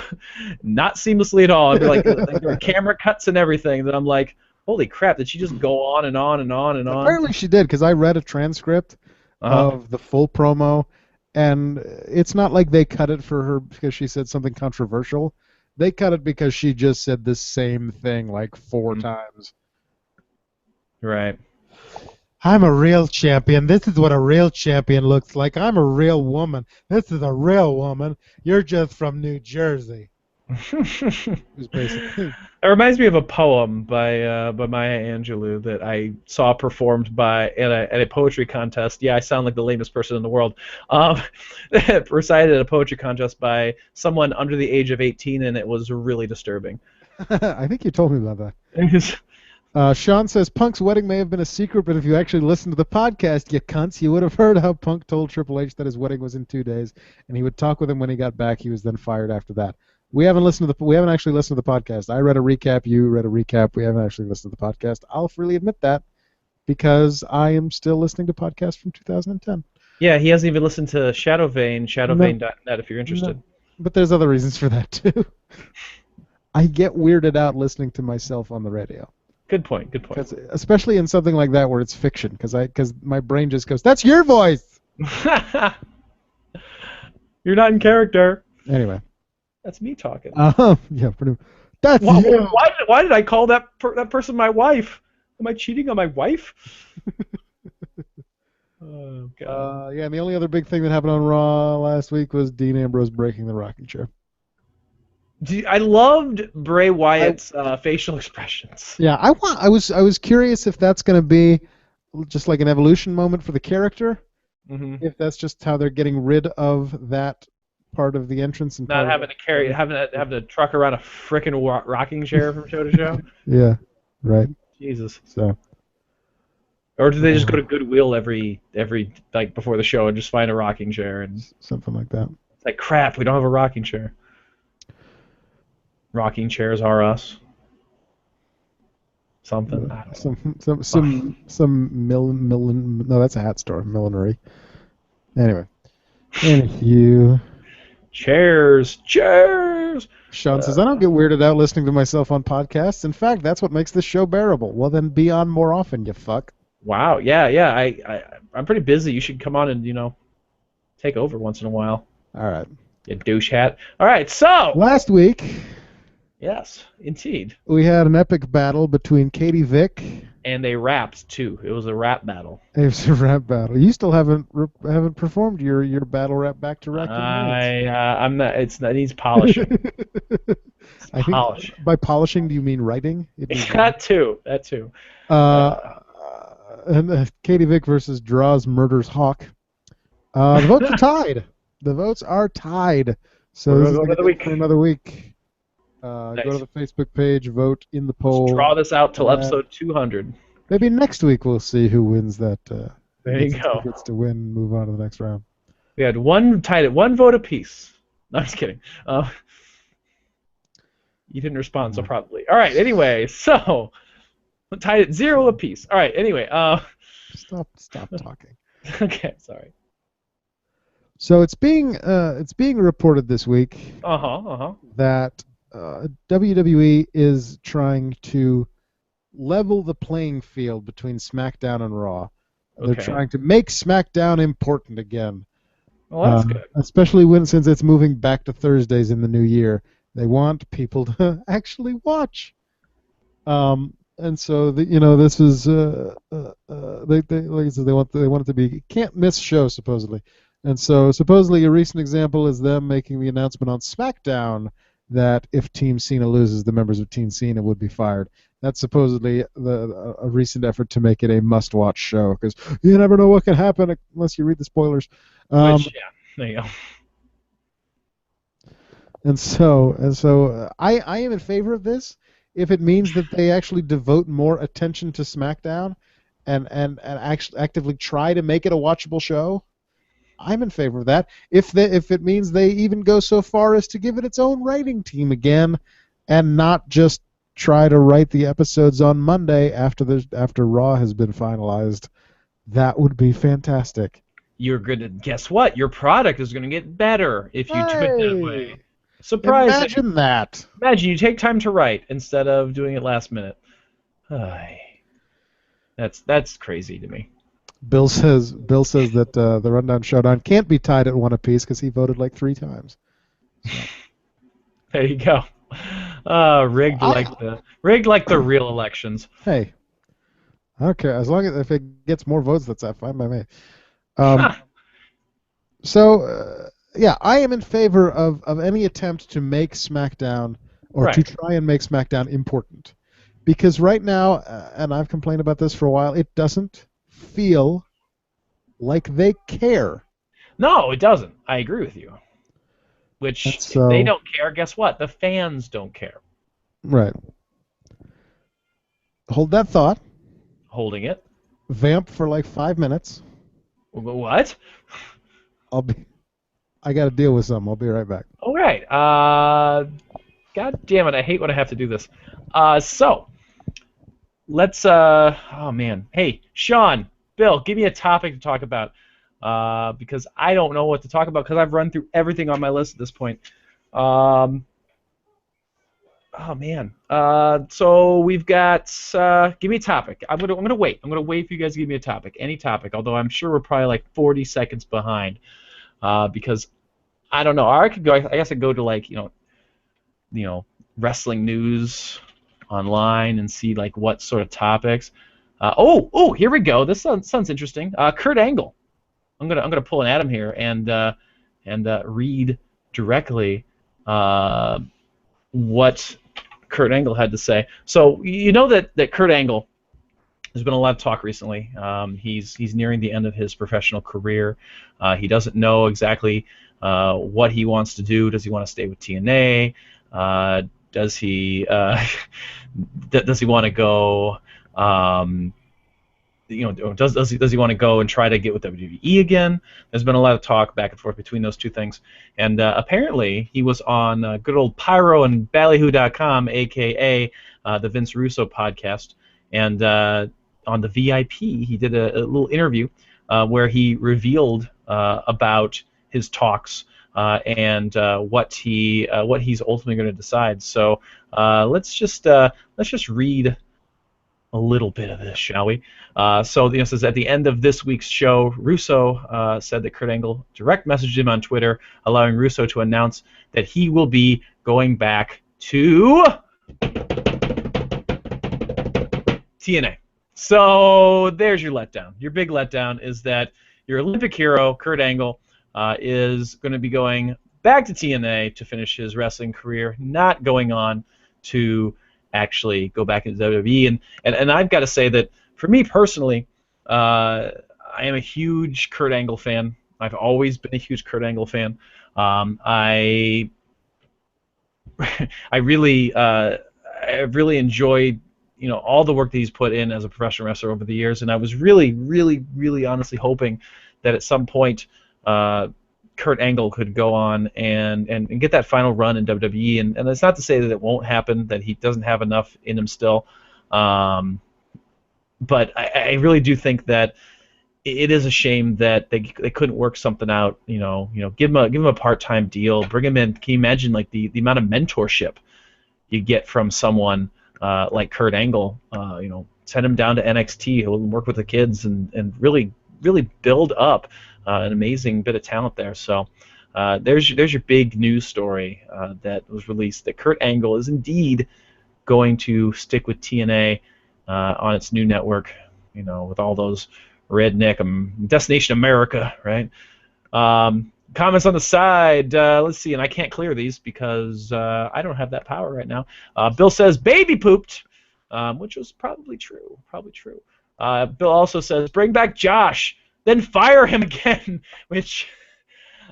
not seamlessly at all. Like there were camera cuts and everything. That I'm like, holy crap! Did she just go on and on and on and on? Apparently she did, because I read a transcript of the full promo. And it's not like they cut it for her because she said something controversial. They cut it because she just said the same thing like 4 times. Right. I'm a real champion. This is what a real champion looks like. I'm a real woman. This is a real woman. You're just from New Jersey. It reminds me of a poem by Maya Angelou that I saw performed at a poetry contest. Yeah, I sound like the lamest person in the world. Recited at a poetry contest by someone under the age of 18, and it was really disturbing. I think you told me about that. Sean says, Punk's wedding may have been a secret, but if you actually listened to the podcast, you cunts, you would have heard how Punk told Triple H that his wedding was in 2 days, and he would talk with him when he got back. He was then fired after that. We haven't actually listened to the podcast. I read a recap. You read a recap. We haven't actually listened to the podcast. I'll freely admit that because I am still listening to podcasts from 2010. Yeah, he hasn't even listened to Shadowvane, shadowvane.net if you're interested. No. But there's other reasons for that too. I get weirded out listening to myself on the radio. Good point. Good point. Especially in something like that where it's fiction, because my brain just goes, "That's your voice." You're not in character. Anyway. That's me talking. Yeah, pretty. That's Why, you. why did I call that person my wife? Am I cheating on my wife? Oh, God. Yeah, and the only other big thing that happened on Raw last week was Dean Ambrose breaking the rocking chair. I loved Bray Wyatt's facial expressions. Yeah, I was curious if that's going to be just like an evolution moment for the character. Mm-hmm. If that's just how they're getting rid of that part of the entrance and not having to truck around a frickin' rocking chair from show to show. Yeah, right. Jesus. So. Or do they just go to Goodwill every like before the show and just find a rocking chair and something like that? It's like, crap, we don't have a rocking chair. Rocking chairs are us. Something. I don't know. Some no, that's a hat store, millinery. Anyway. Anywho. Chairs. Sean says, I don't get weirded out listening to myself on podcasts. In fact, that's what makes this show bearable. Well, then be on more often, you fuck. Wow, yeah. I'm pretty busy. You should come on and, take over once in a while. All right. You douche hat. All right, so. Last week. Yes, indeed. We had an epic battle between Katie Vick. And they rapped, too. It was a rap battle. It was a rap battle. You still haven't performed your battle rap back to Racking I'm not. It needs polishing. By polishing, do you mean writing? That too. And Katie Vick versus Draws Murders Hawk. The votes are tied. The votes are tied. So this is another week. Nice. Go to the Facebook page, vote in the poll. Let's draw this out till episode 200. Maybe next week we'll see who wins that. There you go. Who gets to win, move on to the next round. We had one vote apiece. No, I'm just kidding. You didn't respond, so probably. All right. Anyway, so tied at 0 apiece. All right. Anyway. Stop talking. Okay. Sorry. So it's being reported this week. That WWE is trying to level the playing field between SmackDown and Raw. They're trying to make SmackDown important again. Well, that's good. Especially since it's moving back to Thursdays in the new year. They want people to actually watch. And so this is like I said, they want it to be can't miss show supposedly. And so supposedly a recent example is them making the announcement on SmackDown that if Team Cena loses, the members of Team Cena would be fired. That's supposedly a recent effort to make it a must-watch show because you never know what can happen unless you read the spoilers. There you go. And so I am in favor of this if it means that they actually devote more attention to SmackDown and actually actively try to make it a watchable show. I'm in favor of that. If it means they even go so far as to give it its own writing team again, and not just try to write the episodes on Monday after Raw has been finalized, that would be fantastic. You're gonna guess what? Your product is gonna get better if you do it that way. Surprising. Imagine that. Imagine you take time to write instead of doing it last minute. That's crazy to me. Bill says that the Rundown Showdown can't be tied at 1 apiece because he voted like 3 times. So. There you go. Rigged like the real elections. Hey, okay. As long as if it gets more votes, that's fine by me. So yeah, I am in favor of any attempt to make SmackDown or to try and make SmackDown important, because right now, and I've complained about this for a while, it doesn't feel like they care. No, it doesn't. I agree with you. Which, if they don't care, guess what? The fans don't care. Right. Hold that thought. Holding it. Vamp for like 5 minutes. What? I got to deal with something. I'll be right back. All right. God damn it! I hate when I have to do this. So let's. Oh man. Hey, Sean, Bill, give me a topic to talk about. Because I don't know what to talk about because I've run through everything on my list at this point. Oh man. So we've got. Give me a topic. I'm gonna wait. I'm gonna wait for you guys to give me a topic. Any topic. Although I'm sure we're probably like 40 seconds behind. Because I don't know. I could go. I guess I go to like wrestling news online and see like what sort of topics. Here we go. This sounds interesting. Kurt Angle. I'm gonna pull an Adam here and read directly what Kurt Angle had to say. So you know that Kurt Angle. There's been a lot of talk recently. He's nearing the end of his professional career. He doesn't know exactly what he wants to do. Does he want to stay with TNA? Does he does he want to go? Does he want to go and try to get with WWE again? There's been a lot of talk back and forth between those two things, and apparently he was on good old Pyro and Ballyhoo.com, aka the Vince Russo podcast, and on the VIP he did a little interview where he revealed about his talks and what he's ultimately going to decide. So let's just read a little bit of this, shall we? So it says at the end of this week's show, Russo said that Kurt Angle direct messaged him on Twitter, allowing Russo to announce that he will be going back to TNA. So there's your letdown. Your big letdown is that your Olympic hero, Kurt Angle, is going to be going back to TNA to finish his wrestling career, not going on to actually go back into WWE. And I've got to say that for me personally, I am a huge Kurt Angle fan. I've always been a huge Kurt Angle fan. I really enjoyed all the work that he's put in as a professional wrestler over the years, and I was really honestly hoping that at some point Kurt Angle could go on and get that final run in WWE, and it's not to say that it won't happen, that he doesn't have enough in him still, but I really do think that it is a shame that they couldn't work something out. Give him a part-time deal, bring him in. Can you imagine like the amount of mentorship you get from someone like Kurt Angle? Send him down to NXT, he'll work with the kids and really build up an amazing bit of talent there. So there's your big news story that was released, that Kurt Angle is indeed going to stick with TNA on its new network, with all those redneck Destination America, right? Comments on the side. Let's see, and I can't clear these because I don't have that power right now. Bill says baby pooped, which was probably true. Bill also says bring back Josh, then fire him again, which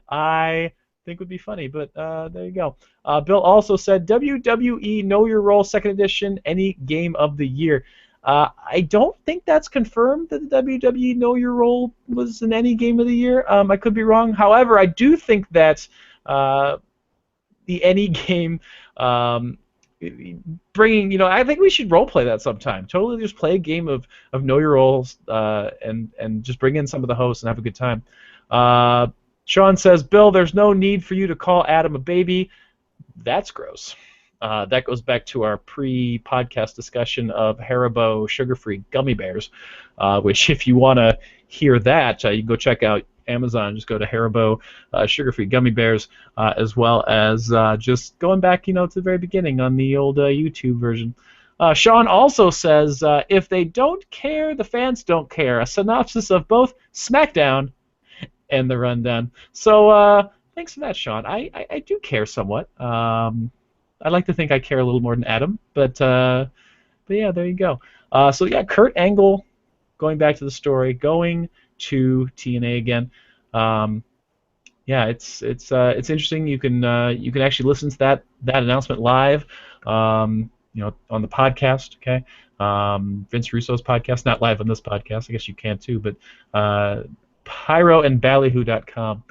I think would be funny, but there you go. Bill also said WWE Know Your Role 2nd Edition, any game of the year. I don't think that's confirmed that the WWE Know Your Role was in any game of the year. I could be wrong. However, I do think that the any game bringing, I think we should role play that sometime. Totally, just play a game of Know Your Roles and just bring in some of the hosts and have a good time. Sean says, Bill, there's no need for you to call Adam a baby. That's gross. That goes back to our pre-podcast discussion of Haribo sugar-free gummy bears, which if you want to hear that, you can go check out Amazon. Just go to Haribo sugar-free gummy bears, as well as just going back, to the very beginning on the old YouTube version. Sean also says, if they don't care, the fans don't care. A synopsis of both SmackDown and the Rundown. So thanks for that, Sean. I do care somewhat. I'd like to think I care a little more than Adam, but yeah, there you go. So yeah, Kurt Angle, going back to the story, going to TNA again. Yeah, it's interesting. You can actually listen to that announcement live, on the podcast. Okay, Vince Russo's podcast, not live on this podcast. I guess you can too, but pyroandballyhoo.com.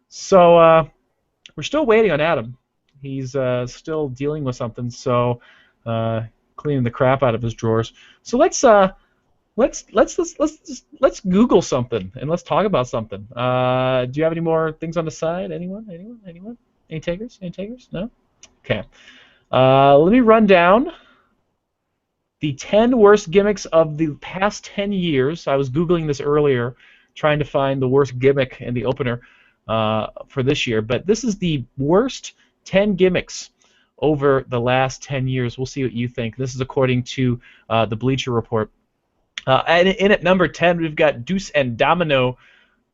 So we're still waiting on Adam. He's still dealing with something, so cleaning the crap out of his drawers. So let's Google something and let's talk about something. Do you have any more things on the side? Anyone? Any takers? No? Okay. Let me run down the 10 worst gimmicks of the past 10 years. I was Googling this earlier, trying to find the worst gimmick in the opener for this year. But this is the worst 10 gimmicks over the last 10 years. We'll see what you think. This is according to the Bleacher Report. And in at number 10, we've got Deuce and Domino.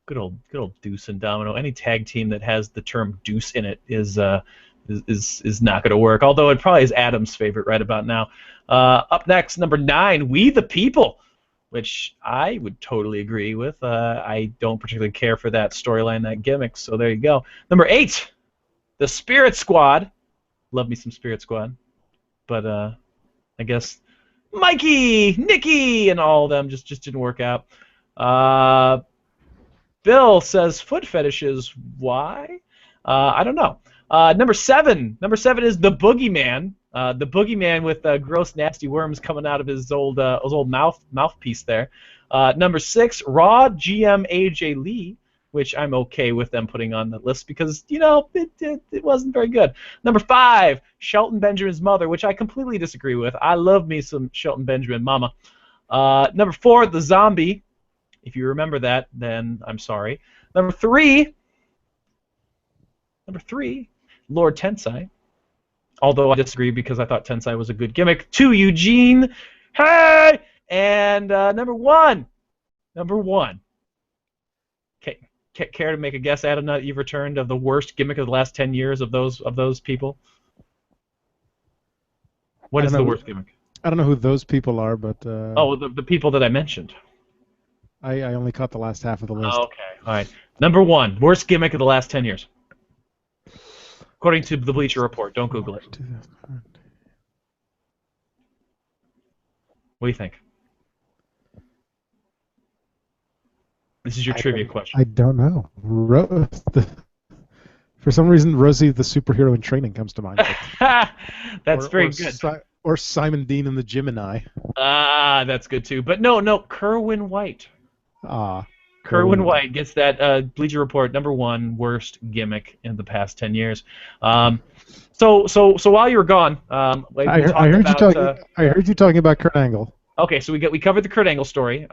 Good old Deuce and Domino. Any tag team that has the term Deuce in it is not going to work. Although it probably is Adam's favorite right about now. Up next, number 9, We the People, which I would totally agree with. I don't particularly care for that storyline, that gimmick. So there you go. Number 8, the Spirit Squad. Love me some Spirit Squad, but I guess Mikey, Nikki, and all of them just didn't work out. Bill says foot fetishes. Why? I don't know. Number 7 is the Boogeyman. The Boogeyman with gross, nasty worms coming out of his old mouthpiece there. Number 6, Raw GM AJ Lee, which I'm okay with them putting on the list because, it wasn't very good. Number 5, Shelton Benjamin's mother, which I completely disagree with. I love me some Shelton Benjamin mama. Number 4, the Zombie. If you remember that, then I'm sorry. Number 3, Lord Tensai. Although I disagree because I thought Tensai was a good gimmick. 2, Eugene. Hey! And number 1. Okay. Care to make a guess, Adam, that you've returned of the worst gimmick of the last 10 years of those people? What is the worst gimmick? I don't know who those people are, but... the people that I mentioned. I only caught the last half of the list. Okay. All right. Number 1, worst gimmick of the last 10 years. According to the Bleacher Report. Don't Google it. What do you think? This is your trivia question. I don't know. For some reason, Rosie the Superhero in Training comes to mind. That's very good. Or Simon Dean and the Gemini. That's good too. But no, Kerwin White. Kerwin White gets that Bleacher Report number 1 worst gimmick in the past 10 years. So while you were gone, I heard you talking about Kurt Angle. Okay, so we covered the Kurt Angle story.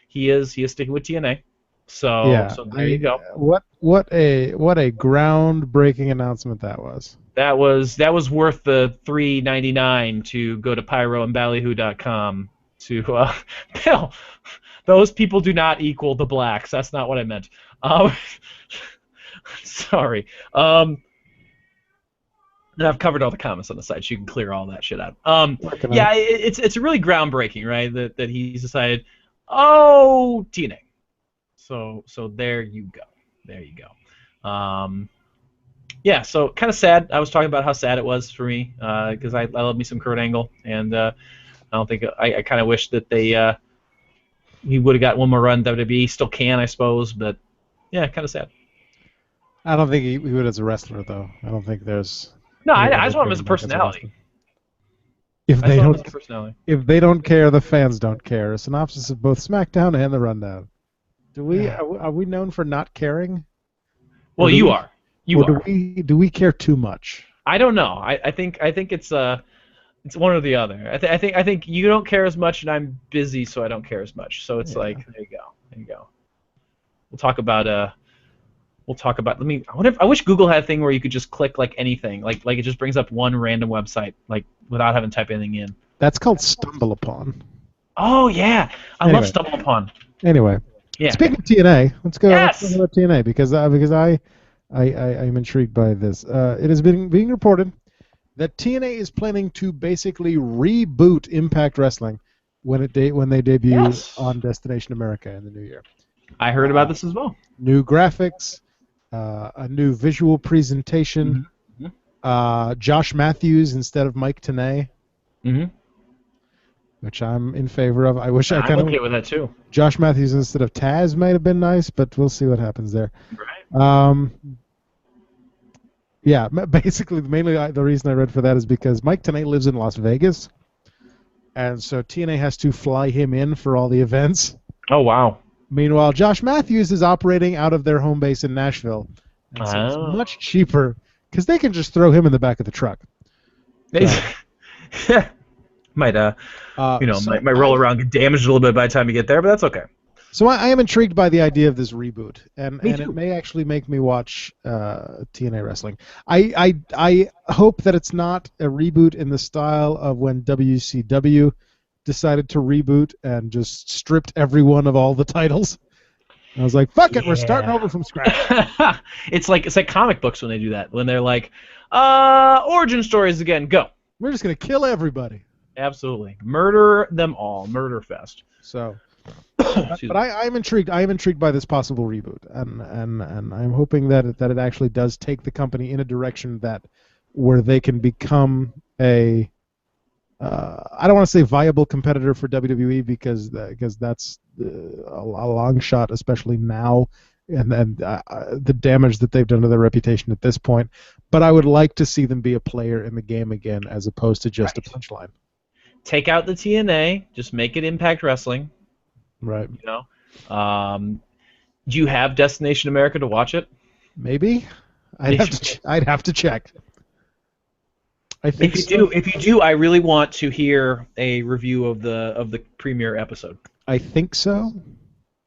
He is sticking with TNA. So there you go. What a groundbreaking announcement that was. That was worth the $3.99 to go to pyroandballyhoo.com to Bill. Those people do not equal the blacks. That's not what I meant. Sorry. And I've covered all the comments on the site, so you can clear all that shit out. It's really groundbreaking, right? That he's decided, TNA. So there you go. So kind of sad. I was talking about how sad it was for me because I love me some Kurt Angle, and I don't think I kind of wish that he would have got one more run. WWE still can, I suppose, but yeah, kind of sad. I don't think he would as a wrestler, though. I don't think there's. No, I just want him as a personality. If they don't care, the fans don't care. A synopsis of both SmackDown and the Rundown. Are we known for not caring? Well, you are. Do we care too much? I don't know. I think it's one or the other. I think you don't care as much, and I'm busy, so I don't care as much. So it's like there you go. We'll talk about. I wish Google had a thing where you could just click like anything, like it just brings up one random website, like without having to type anything in. That's called Stumble Upon. Oh yeah, I love Stumble Upon. Anyway, speaking of TNA, let's go about TNA because I'm intrigued by this. It has been being reported that TNA is planning to basically reboot Impact Wrestling when they debut on Destination America in the new year. I heard about this as well. New graphics, a new visual presentation, Josh Matthews instead of Mike Tenay, which I'm in favor of. I'm okay with that too. Josh Matthews instead of Taz might have been nice, but we'll see what happens there. Right. Basically, mainly the reason I read for that is because Mike Tenay lives in Las Vegas, and so TNA has to fly him in for all the events. Oh, wow. Meanwhile, Josh Matthews is operating out of their home base in Nashville, and so it's much cheaper because they can just throw him in the back of the truck. might So might roll around, get damaged a little bit by the time you get there, but that's okay. So I am intrigued by the idea of this reboot, and Me it too. may actually make me watch TNA wrestling. I hope that it's not a reboot in the style of when WCW decided to reboot and just stripped everyone of all the titles. I was like, fuck it, we're starting over from scratch. It's like comic books when they do that. When they're like, origin stories again, go. We're just gonna kill everybody. Absolutely. Murder them all. Murder fest. So, Excuse but me. I'm intrigued. I am intrigued by this possible reboot, and I'm hoping that it actually does take the company in a direction where they can become a I don't want to say viable competitor for WWE because that's a long shot, especially now, and the damage that they've done to their reputation at this point. But I would like to see them be a player in the game again, as opposed to just a punchline. Take out the TNA. Just make it Impact Wrestling. Right. You know. Do you have Destination America to watch it? Maybe. I'd have to check. I think If you do, I really want to hear a review of the premiere episode. I think so,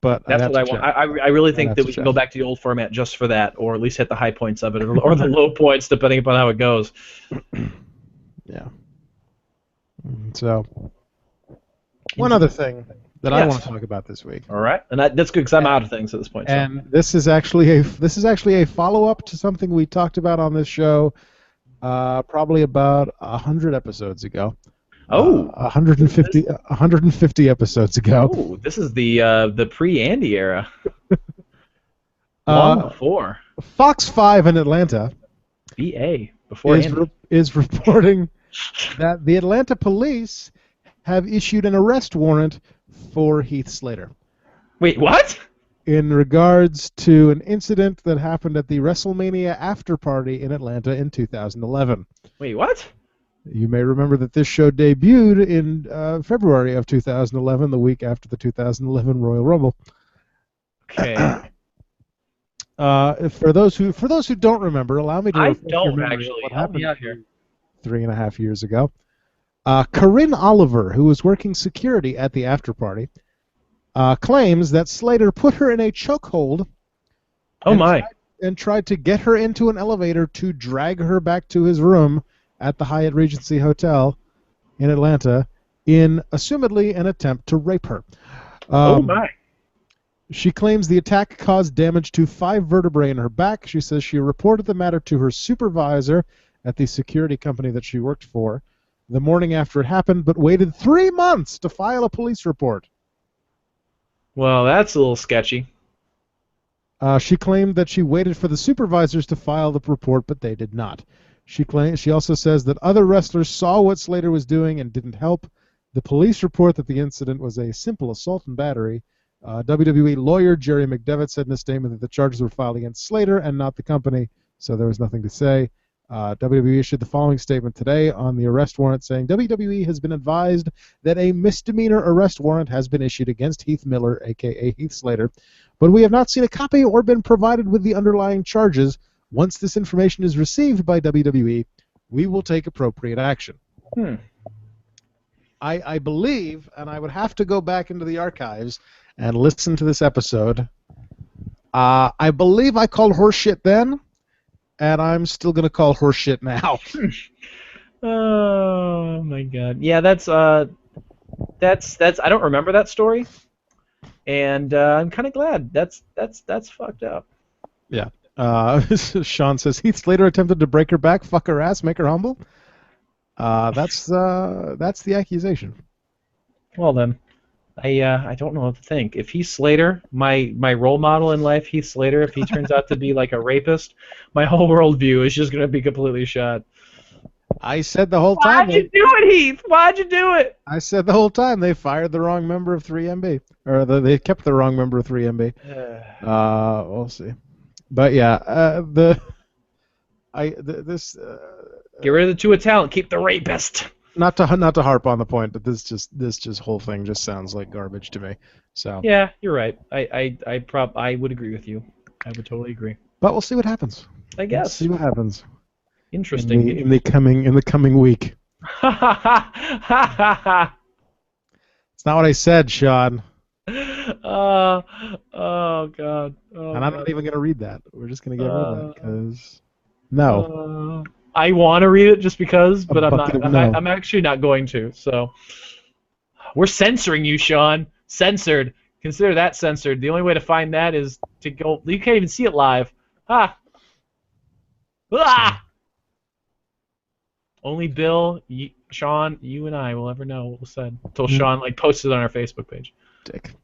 but That's what I want. I really think that we can go back to the old format just for that, or at least hit the high points of it, or the low points, depending upon how it goes. Yeah. So, one other thing that I want to talk about this week. All right, and that's good because I'm out of things at this point. And this is actually a follow-up to something we talked about on this show, probably about 100 episodes ago. 150 episodes ago. Oh, this is the pre-Andy era. Long before. Fox 5 in Atlanta before is reporting that the Atlanta police have issued an arrest warrant for Heath Slater. Wait, what? In regards to an incident that happened at the WrestleMania after party in Atlanta in 2011. Wait, what? You may remember that this show debuted in February of 2011, the week after the 2011 Royal Rumble. Okay. For those who don't remember, allow me to I refresh your don't memory actually. of what Help me happened out here. 3.5 years ago. Corinne Oliver, who was working security at the after party, claims that Slater put her in a chokehold. And tried to get her into an elevator to drag her back to his room at the Hyatt Regency Hotel in Atlanta in, assumedly, an attempt to rape her. She claims the attack caused damage to 5 vertebrae in her back. She says she reported the matter to her supervisor at the security company that she worked for the morning after it happened, but waited 3 months to file a police report. Well, that's a little sketchy. She claimed that she waited for the supervisors to file the report, but they did not. She also says that other wrestlers saw what Slater was doing and didn't help. The police report that the incident was a simple assault and battery. WWE lawyer Jerry McDevitt said in a statement that the charges were filed against Slater and not the company, so there was nothing to say. WWE issued the following statement today on the arrest warrant, saying WWE has been advised that a misdemeanor arrest warrant has been issued against Heath Miller, a.k.a. Heath Slater, but we have not seen a copy or been provided with the underlying charges. Once this information is received by WWE, we will take appropriate action. I believe, and I would have to go back into the archives and listen to this episode, I believe I called horseshit then, and I'm still going to call horseshit now. Oh my god. Yeah, that's I don't remember that story. And I'm kind of glad. That's fucked up. Yeah. Sean says Heath Slater attempted to break her back, fuck her ass, make her humble. That's the accusation. Well then, I don't know what to think. If Heath Slater, my role model in life, Heath Slater, if he turns out to be like a rapist, my whole worldview is just gonna be completely shot. I said the whole time. Why'd you do it, Heath? Why'd you do it? I said the whole time they fired the wrong member of 3MB, or they kept the wrong member of 3MB. We'll see. But yeah, this. Get rid of the two of talent. Keep the rapist. Not to harp on the point, but this whole thing just sounds like garbage to me. So. Yeah, you're right. I would agree with you. I would totally agree. But we'll see what happens. I guess. Let's see what happens. Interesting. in the coming week. It's not what I said, Sean. Oh God. Oh, And I'm God. not even going to read that. We're just going to get rid of that because no. I want to read it just because, but I'm not. No. I'm actually not going to. So we're censoring you, Sean. Censored. Consider that censored. The only way to find that is to go. You can't even see it live. Ah. Ah. Only Bill, Sean, you and I will ever know what was said until Sean posted on our Facebook page. Dick.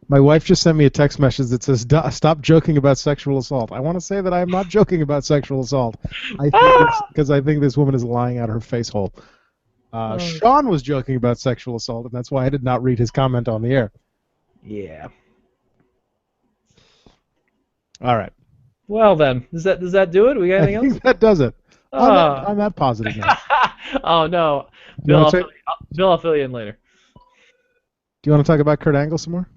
My wife just sent me a text message that says, "Stop joking about sexual assault." I want to say that I am not joking about sexual assault. Because I think this woman is lying out her face hole. Sean was joking about sexual assault, and that's why I did not read his comment on the air. Yeah. All right. Well then, does that do it? We got anything else? I think that does it. On that positive note. Oh no, Bill, I'll fill you in later. Do you want to talk about Kurt Angle some more?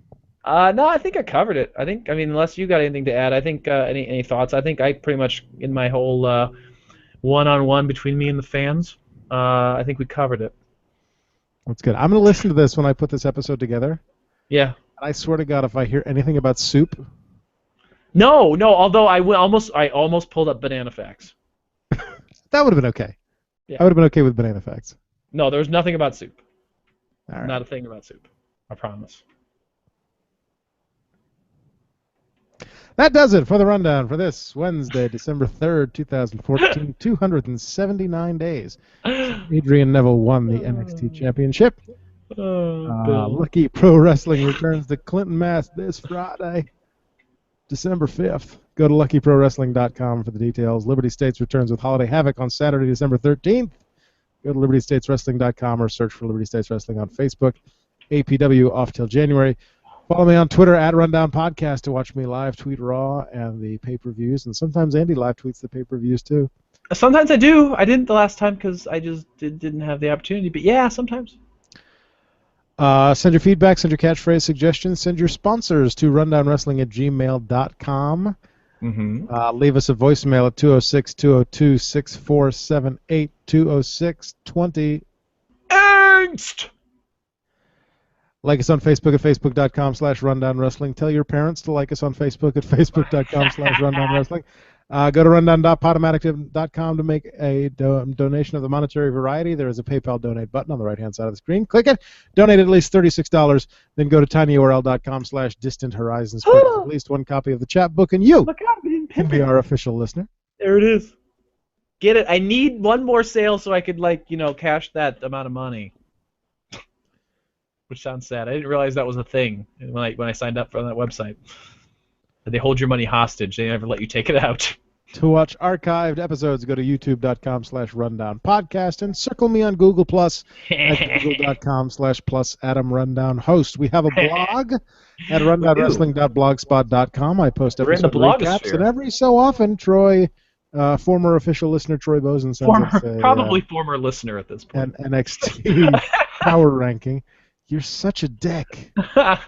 No, I think I covered it. I mean, unless you got anything to add, I think any thoughts? I think I pretty much in my whole one-on-one between me and the fans, I think we covered it. That's good. I'm going to listen to this when I put this episode together. Yeah. And I swear to God, if I hear anything about soup. No. Although I almost pulled up Banana Facts. That would have been okay. Yeah. I would have been okay with Banana Facts. No, there was nothing about soup. All right. Not a thing about soup. I promise. That does it for the rundown for this Wednesday, December 3rd, 2014. 279 days. Adrian Neville won the NXT Championship. Lucky Pro Wrestling returns to Clinton, Mass. this Friday, December 5th. Go to luckyprowrestling.com for the details. Liberty States returns with Holiday Havoc on Saturday, December 13th. Go to libertystateswrestling.com or search for Liberty States Wrestling on Facebook. APW off till January. Follow me on Twitter at Rundown Podcast to watch me live tweet Raw and the pay-per-views, and sometimes Andy live tweets the pay-per-views too. Sometimes I do. I didn't the last time because I just didn't have the opportunity. But yeah, sometimes. Send your feedback, send your catchphrase suggestions, send your sponsors to rundownwrestling@gmail.com. Mm-hmm. Leave us a voicemail at 206-202-6478, 206-20. Angst! Like us on Facebook at facebook.com/rundownwrestling. Tell your parents to like us on Facebook at facebook.com/rundownwrestling. Go to rundown.podomatic.com to make a donation of the monetary variety. There is a PayPal donate button on the right-hand side of the screen. Click it. Donate at least $36. Then go to tinyurl.com/distant-horizons. Purchase at least one copy of the chat book, and you can be our official listener. There it is. Get it. I need one more sale so I could, cash that amount of money. Which sounds sad. I didn't realize that was a thing when I signed up for that website. They hold your money hostage. They never let you take it out. To watch archived episodes, go to youtube.com/rundownpodcast and circle me on Google Plus at google.com/+AdamRundownHost. We have a blog at rundownwrestling.blogspot.com. I post episode recaps, and every so often, Troy, former official listener Troy Bozen sends us probably former listener at this point. An NXT power ranking. You're such a dick. And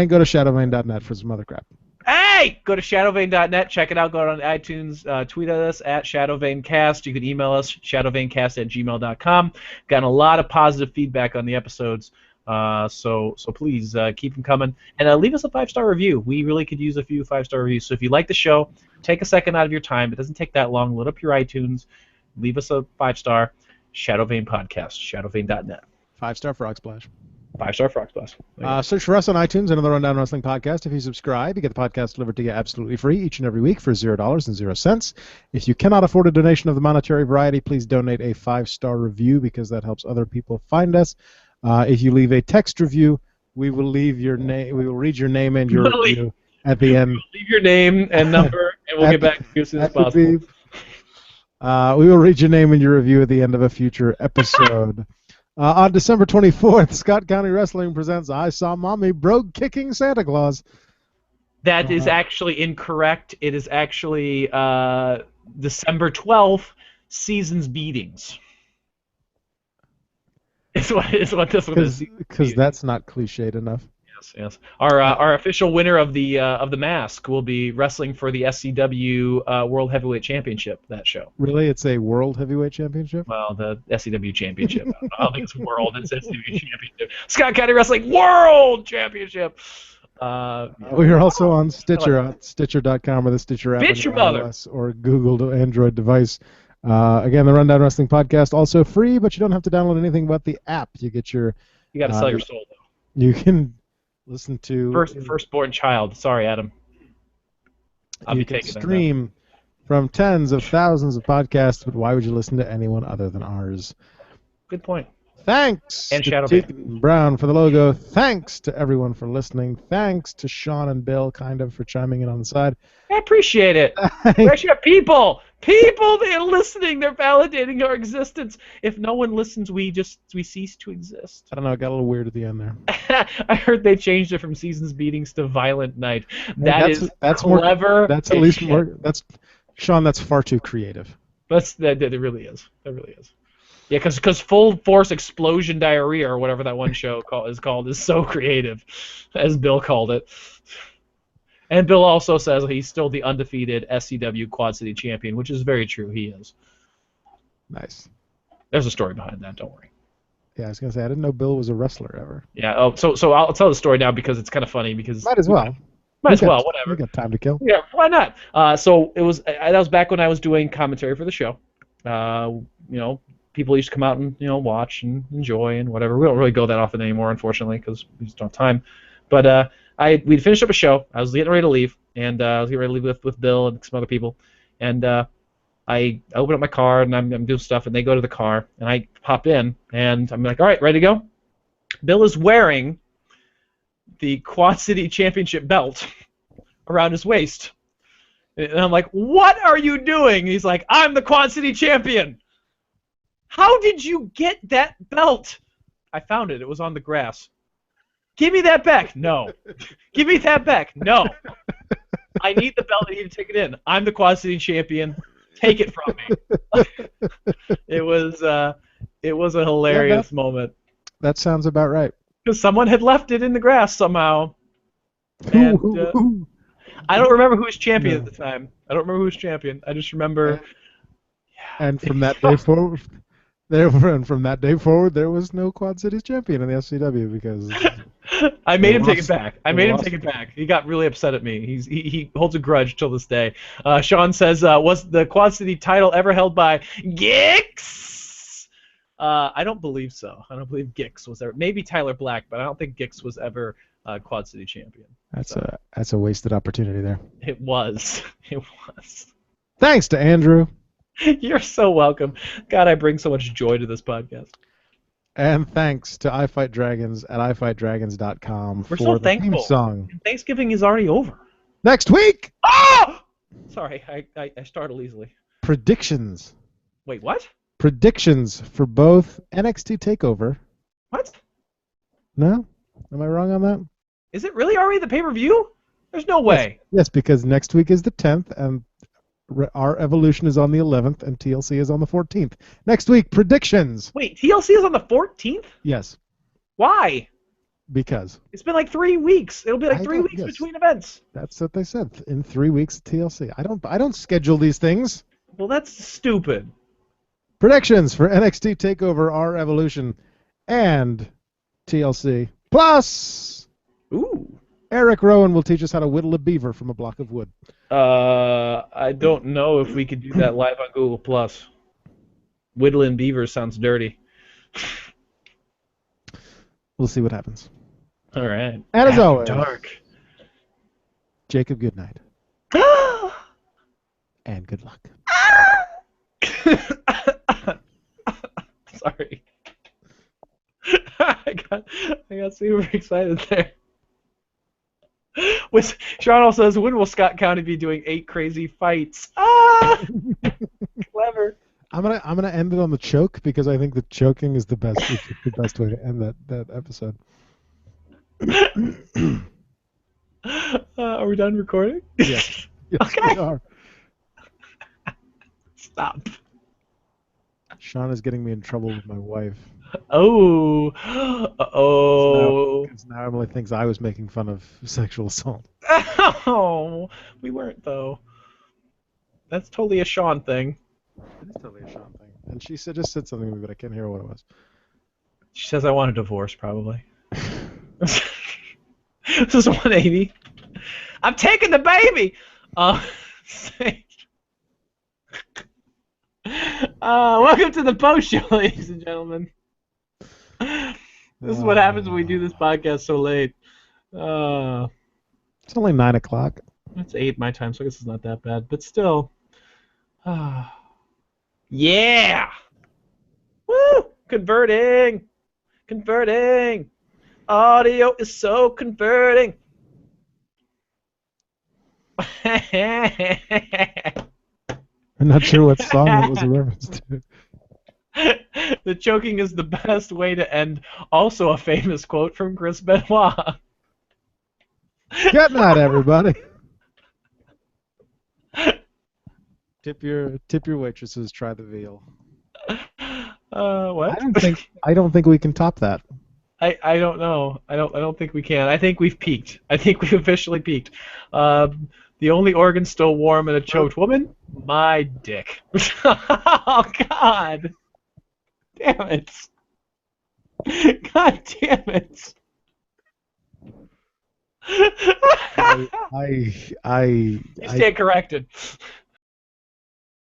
go to shadowvane.net for some other crap. Hey! Go to shadowvane.net. Check it out. Go on iTunes. Tweet at us at ShadowVaneCast. You can email us, shadowvanecast@gmail.com. Gotten a lot of positive feedback on the episodes. So please keep them coming. And leave us a 5-star review. We really could use a few 5-star reviews. So if you like the show, take a second out of your time. It doesn't take that long. Load up your iTunes. Leave us a 5-star. Shadowvane Podcast. Shadowvane.net. 5-star Frog Splash. 5-star Frog Splash. Search for us on iTunes and on the Rundown Wrestling Podcast. If you subscribe, you get the podcast delivered to you absolutely free each and every week for $0.00. If you cannot afford a donation of the monetary variety, please donate a 5-star review because that helps other people find us. If you leave a text review, we will leave your name. We will read your name and your review at the end. Leave your name and number, and we'll get back to you as soon as possible. We will read your name and your review at the end of a future episode. On December 24th, Scott County Wrestling presents I Saw Mommy Brogue Kicking Santa Claus. That is actually incorrect. It is actually December 12th, Seasons Beatings. Is what this one is. Because that's not cliched enough. Yes. Our official winner of the mask will be wrestling for the SCW World Heavyweight Championship. That show. Really, it's a World Heavyweight Championship. Well, the SCW Championship. I don't think it's World. It's SCW Championship. Scott County Wrestling World Championship. We are also on Stitcher at Stitcher.com or the Stitcher app on Bitch your your mother. iOS or Google to Android device. Again, the Rundown Wrestling Podcast also free, but you don't have to download anything but the app. You get your. You got to sell your soul though. You can listen to Firstborn child. Sorry, Adam. I'll be taking stream from tens of thousands of podcasts, but why would you listen to anyone other than ours? Good point. Thanks And to Shadow Deacon Brown for the logo. Thanks to everyone for listening. Thanks to Sean and Bill, kind of, for chiming in on the side. I appreciate it. We actually have people. They're listening. They're validating our existence. If no one listens, we cease to exist. I don't know. It got a little weird at the end there. I heard they changed it from Seasons Beatings to Violent Night. That's More, clever. that's at least more. That's Sean. That's far too creative. That really is. That really is. Yeah, because Full Force Explosion Diarrhea or whatever that one show is called is so creative, as Bill called it. And Bill also says he's still the undefeated SCW Quad City champion, which is very true. He is. Nice. There's a story behind that. Don't worry. Yeah, I was gonna say I didn't know Bill was a wrestler ever. Yeah. Oh, so I'll tell the story now because it's kind of funny. Because might as well. Whatever. We got time to kill. Yeah. Why not? So that was back when I was doing commentary for the show. People used to come out and watch and enjoy and whatever. We don't really go that often anymore, unfortunately, because we just don't have time. But we'd finished up a show. I was getting ready to leave, and I was getting ready to leave with Bill and some other people. And I open up my car and I'm doing stuff, and they go to the car, and I hop in, and I'm like, all right, ready to go? Bill is wearing the Quad City Championship belt around his waist. And I'm like, what are you doing? And he's like, I'm the Quad City Champion. How did you get that belt? I found it. It was on the grass. Give me that back. No. Give me that back. No. I need the belt. I need to take it in. I'm the Quad City Champion. Take it from me. It was a hilarious moment. That sounds about right. Because someone had left it in the grass somehow. And I don't remember who was champion at the time. I don't remember who was champion. I just remember. And from that day forward. From that day forward, there was no Quad Cities champion in the SCW because I made him take it back. Take it back. He got really upset at me. He holds a grudge till this day. Sean says, "Was the Quad City title ever held by Gix?" I don't believe so. I don't believe Gix was ever. Maybe Tyler Black, but I don't think Gix was ever Quad City champion. That's a wasted opportunity there. It was. It was. Thanks to Andrew. You're so welcome. God, I bring so much joy to this podcast. And thanks to I Fight Dragons at ifightdragons.com for so the thankful. theme song. Thanksgiving is already over. Next week! Oh! Sorry, I startled easily. Predictions. Wait, what? Predictions for both NXT TakeOver. What? No? Am I wrong on that? Is it really already the pay-per-view? There's no way. Yes, because next week is the 10th, and our Evolution is on the 11th, and TLC is on the 14th. Next week, predictions. Wait, TLC is on the 14th? Yes. Why? Because. It's been like 3 weeks. It'll be like 3 weeks between events. That's what they said. In 3 weeks, TLC. I don't schedule these things. Well, that's stupid. Predictions for NXT TakeOver, our Evolution, and TLC. Plus, Eric Rowan will teach us how to whittle a beaver from a block of wood. I don't know if we could do that live on Google Plus. Whittling beavers sounds dirty. We'll see what happens. All right. And as always, dark. Jacob, good night. And good luck. Sorry. I got super excited there. Sean also says, when will Scott County be doing 8 crazy fights? Ah! Clever. I'm gonna end it on the choke because I think the choking is the best way to end that episode. Are we done recording? Yes. Yes, okay. We are. Stop. Sean is getting me in trouble with my wife. Oh. Oh. Because now Emily thinks I was making fun of sexual assault. Oh. We weren't though. That's totally a Sean thing. It is totally a Sean thing. And she just said something to me, but I can't hear what it was. She says I want a divorce, probably. This is 180. I'm taking the baby. Welcome to the post show, ladies and gentlemen. This is what happens when we do this podcast so late. It's only 9 o'clock. It's 8 my time, so I guess it's not that bad. But still. Yeah! Woo! Converting! Converting! Audio is so converting! I'm not sure what song that was a reference to. The choking is the best way to end. Also a famous quote from Chris Benoit. Good night, everybody. Tip your waitresses. Try the veal. What? I don't think we can top that. I don't know. I don't think we can. I think we've peaked. I think we've officially peaked. The only organ still warm in a choked woman? My dick. Oh God. Damn it. God damn it. I You stand corrected.